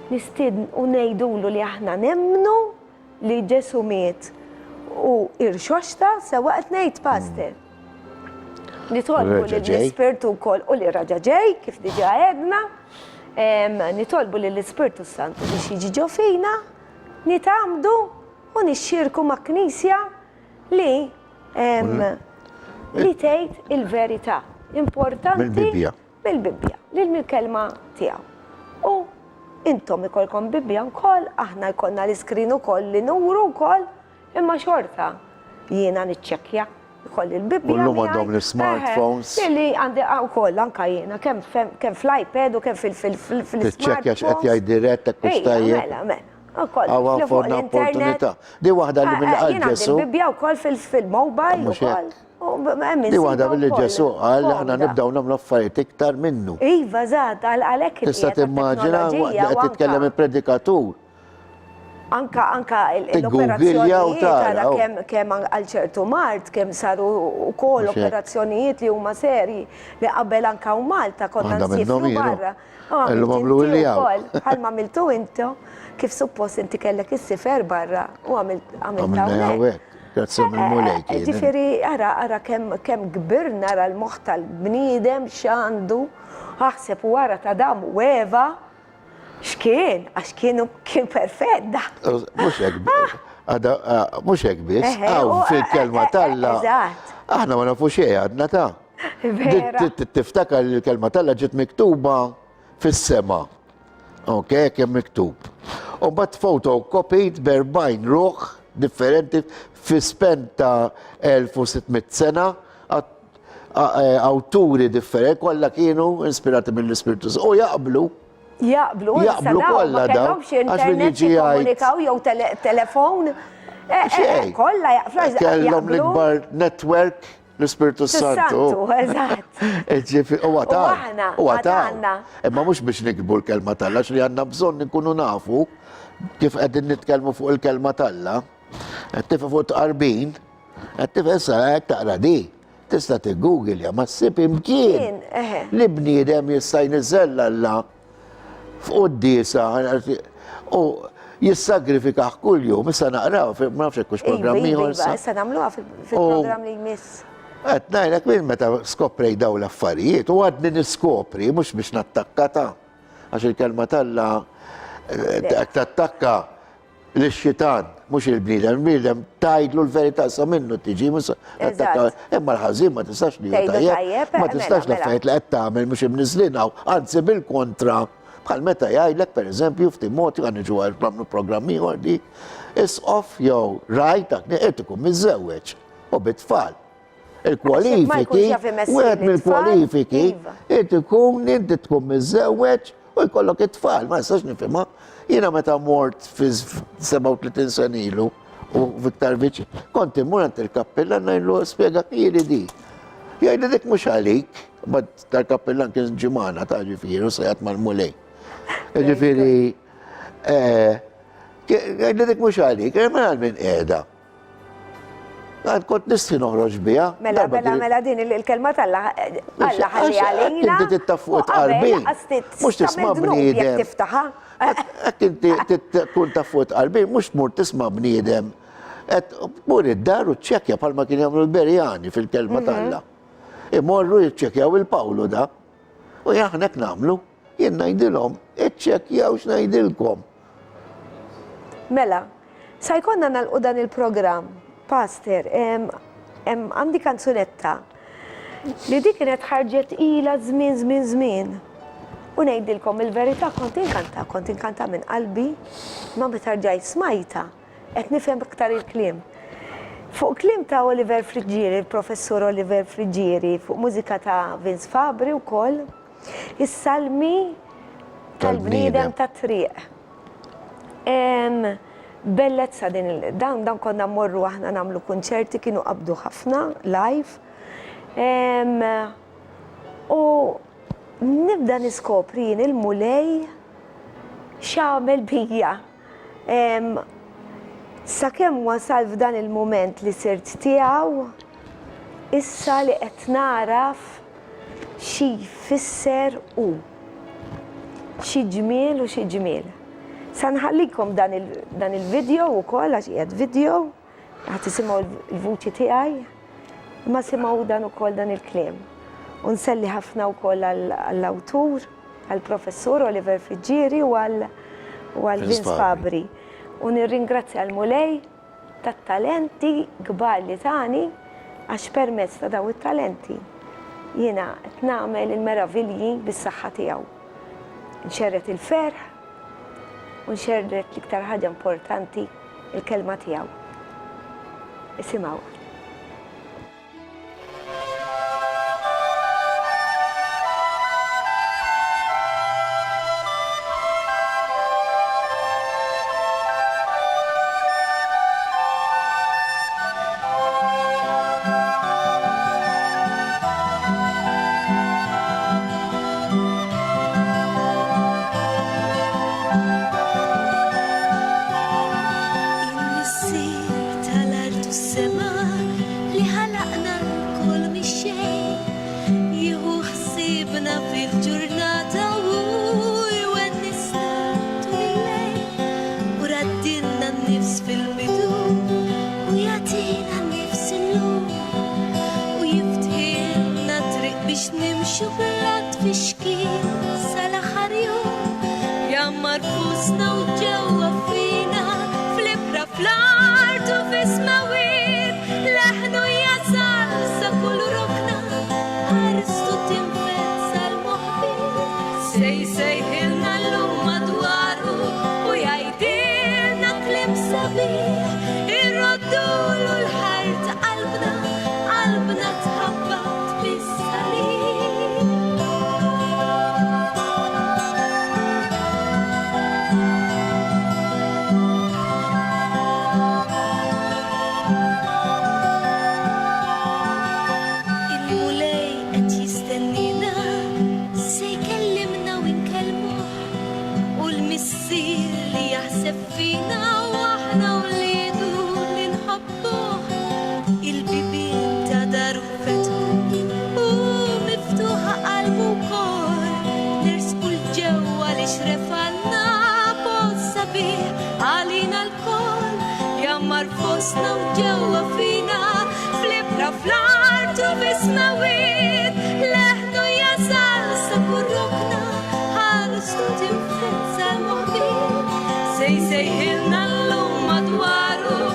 Nistiednu u ngħidulu li aħna nemmnu li Ġesu miet u irxoxta sewa qed ngħid pastor. Nitolbu lill-Ispirtu wkoll u li raġa ġej kif diġà għedna, nitolbu lill-Ispirtu Santu biex jiġi ġo fina, nitamdu u nixxirku ma' Knisja li tgħid il-verità. Importanti bil-Bibbja, lill-kelma tiegħu. U intom ikolkom Bibbja wkoll, aħna jkollna l-iskrin ukoll li nuru wkoll, imma xorta jiena niċċekkja Kolli l-Bibbja. Kullhom miegħi. għandhom l-smartphones. Li għandi wkoll anka jiena kemm fl-iPad u kemm fil-smartphone. Tiċċekkja x'qed jgħid dirett hekk mhux tajjeb. Mela. Għawa fonna opportunità. Di waħda li mill-qal Ġesu. Bibbja wkoll fil-mobile Mhux ukoll. Di waħda mill Ġesu qal aħna nibdew nagħmlu affarijiet iktar minnu. Iva, żgħat, għalhekk Tista' timmaġina waqt qed titkellem il-predikatur. Anka Tiggooglja u l-operazzjonijiet tara, għara kemm għal ċertu mart, kemm saru wkoll Mhux hekk. operazzjonijiet li huma seri li qabel anka u Malta konna Għandha nsifru minnhom ilu. barra. Illum għamlu li hawn. Bħalma għamiltu intu, kif suppost inti kellek issifer barra u għamilta Għamilna hawnhekk. hawnhekk. Grazzi mill-mulej kien. Ġifiri, ara kemm gbirna ara l-moħħ tal-bniedem x'għandu, aħseb wara ta' dam u Eva, x'kien, għax kien perfett da. Mhux hekk biss, hawn fil-kelma talla. Eżatt. Aħna ma nafu xejn għadna ta'. Vera. Tiftakar li l-kelma talla ġiet miktuba fis-sema. Ok, kemm miktub. U bat fotokopijiet b'40 ruħ differenti fi spen ta' 1600 sena, awturi differenti, kollha kienu ispirati mill-Ispiritu. U jaqblu. Jaqblu kollha daw. Għax internet jikkomunikaw jew telefon. Xejn. Kollha jaqblu. Kellhom l-ikbar network l-Ispiritu Santu. eżatt. U aħna, għatanna. Imma mhux biex nikbu l-kelma talla, li għandna bżonn nkunu nafu kif qegħdin nitkellmu fuq il-kelma talla. Qed tifha fuq tqarbin, qed tifha issa hekk taqra di. Tista' tiggooglja ma ssib imkien li bniedem jista' jniżella Alla fuq d-diesa u jissagrifikaħ kuljum, issa naqraw, ma nafx hekk programm ieħor sa. Issa nagħmluha fil-programm li jmiss. Qed ngħidlek minn meta skoprej daw l-affarijiet u għadni niskopri mhux biex nattakkata. Għax il-kelma talla tattakka l-xitan, mhux il-bniedem. Il-bniedem tajdlu l-verità sa minnu tiġi, imma l-ħażin ma tistax li tajjeb, ma tistax l-affarijiet li qed tagħmel mhux imniżlinaw, anzi bil-kontra. Bħal meta jgħidlek pereżempju f'Timotju għan niġu għal programmi ieħor di isqof jew rajt qed ikun miżżewweġ u bit-tfal. Il-kwalifiki, wieħed mill-kwalifiki, ikun inti tkun miżżewweġ u jkollok it-tfal, ma nistax nifhimha. Jiena meta mort fi 37 sen ilu u Viktar Viċi, kont immur għand il-kappellan ngħidlu spjega kieli di. Jgħidli dik mhux għalik, bad tal-kappellan kien ġimgħana ta' ġifieri u sejħat mal-mulej. Ġifieri, jgħidli dik mhux għalik, ma għal min qiegħda. Għad kont nisti noħroġ bija. Mela din il-kelma Alla ħalli għalina. Inti tittafuq tqarbin. Mhux tisma' bniedem. Tiftaħa. Hekk inti tkun tafuq tqarbin, mhux tmur tisma' bniedem. Qed tmur id-dar u ċċekkja bħalma kien jagħmlu l-Berjani fil-kelma Alla. Imorru jiċċekkjaw il-Pawlu da. U aħna hekk nagħmlu. Jien ngħidilhom, iċċekkjaw x'ngħidilkom. Mela, sa jkollna nagħlqu dan il-programm. Pastor, għandi kanzunetta li dik kienet ħarġet ila żmien. U ngħidilkom il-verità kont inkanta minn qalbi, ma meta rġajt smajta, qed nifhem iktar il-kliem. Fuq kliem ta' Oliver Frigieri, il-professur Oliver Frigieri, fuq mużika ta' Vince Fabri wkoll, is-salmi tal-bniedem ta' triq. Bellezza dan konna morru aħna namlu konċerti kienu qabdu ħafna live. U nibda niskopri jien il-mulej x'għamel bija. Sakemm wasal f'dan il-mument li sirt tiegħu, issa li qed naraf xi jfisser u xi ġmiel u xi ġmiel. Sanħallikom dan il-video u koll, għax jgħad video, għat tisimaw il-vuċi tiegħi, ma simaw dan u koll dan il-kliem. Unselli ħafna u koll għall-awtur, għall-professur Oliver Frigieri u għall-Vince Fabri. U nirringrazzja għal-mulej tat-talenti kbar li tani, għax permezz ta' daw it-talenti. Jiena qed nagħmel il-meravilji bis-saħħa tiegħu. Nxerret il-ferħ, u nxerret l-iktar ħaġa importanti il-kelma tiegħu. Isimgħu. nifs fil-bidu u jatina nifs illum u jiftħilna triq biex nimxu blat fi xkien sal-aħħar jum jammar fusna u ġewwa fina fl-ibra fl-art u fis-mawid leħnu jasal sa kull rokna ħarstu tinfet sal-moħbit sejħilna l-lum madwaru u jgħidilna klim sabiħ irroddulu l-ħart qalbna tħabbat bis-salib. Il-mulej qed jistennina se jkellimna u nkellmuh u l-missier li jaħseb fina u aħna wliedu li nħobbuh il-bibien ta' daru fetħu u miftuħa qalbu wkoll nersqu l-ġewwa li xrefalna post sabiħ għalina l-koll jammar fostna u ġewwa fina fl-ibra fl-art u fis-mawid leħnu jasal sa kurrokna ħarstu tinfet sal-moħbit sejħilna l-lum madwaru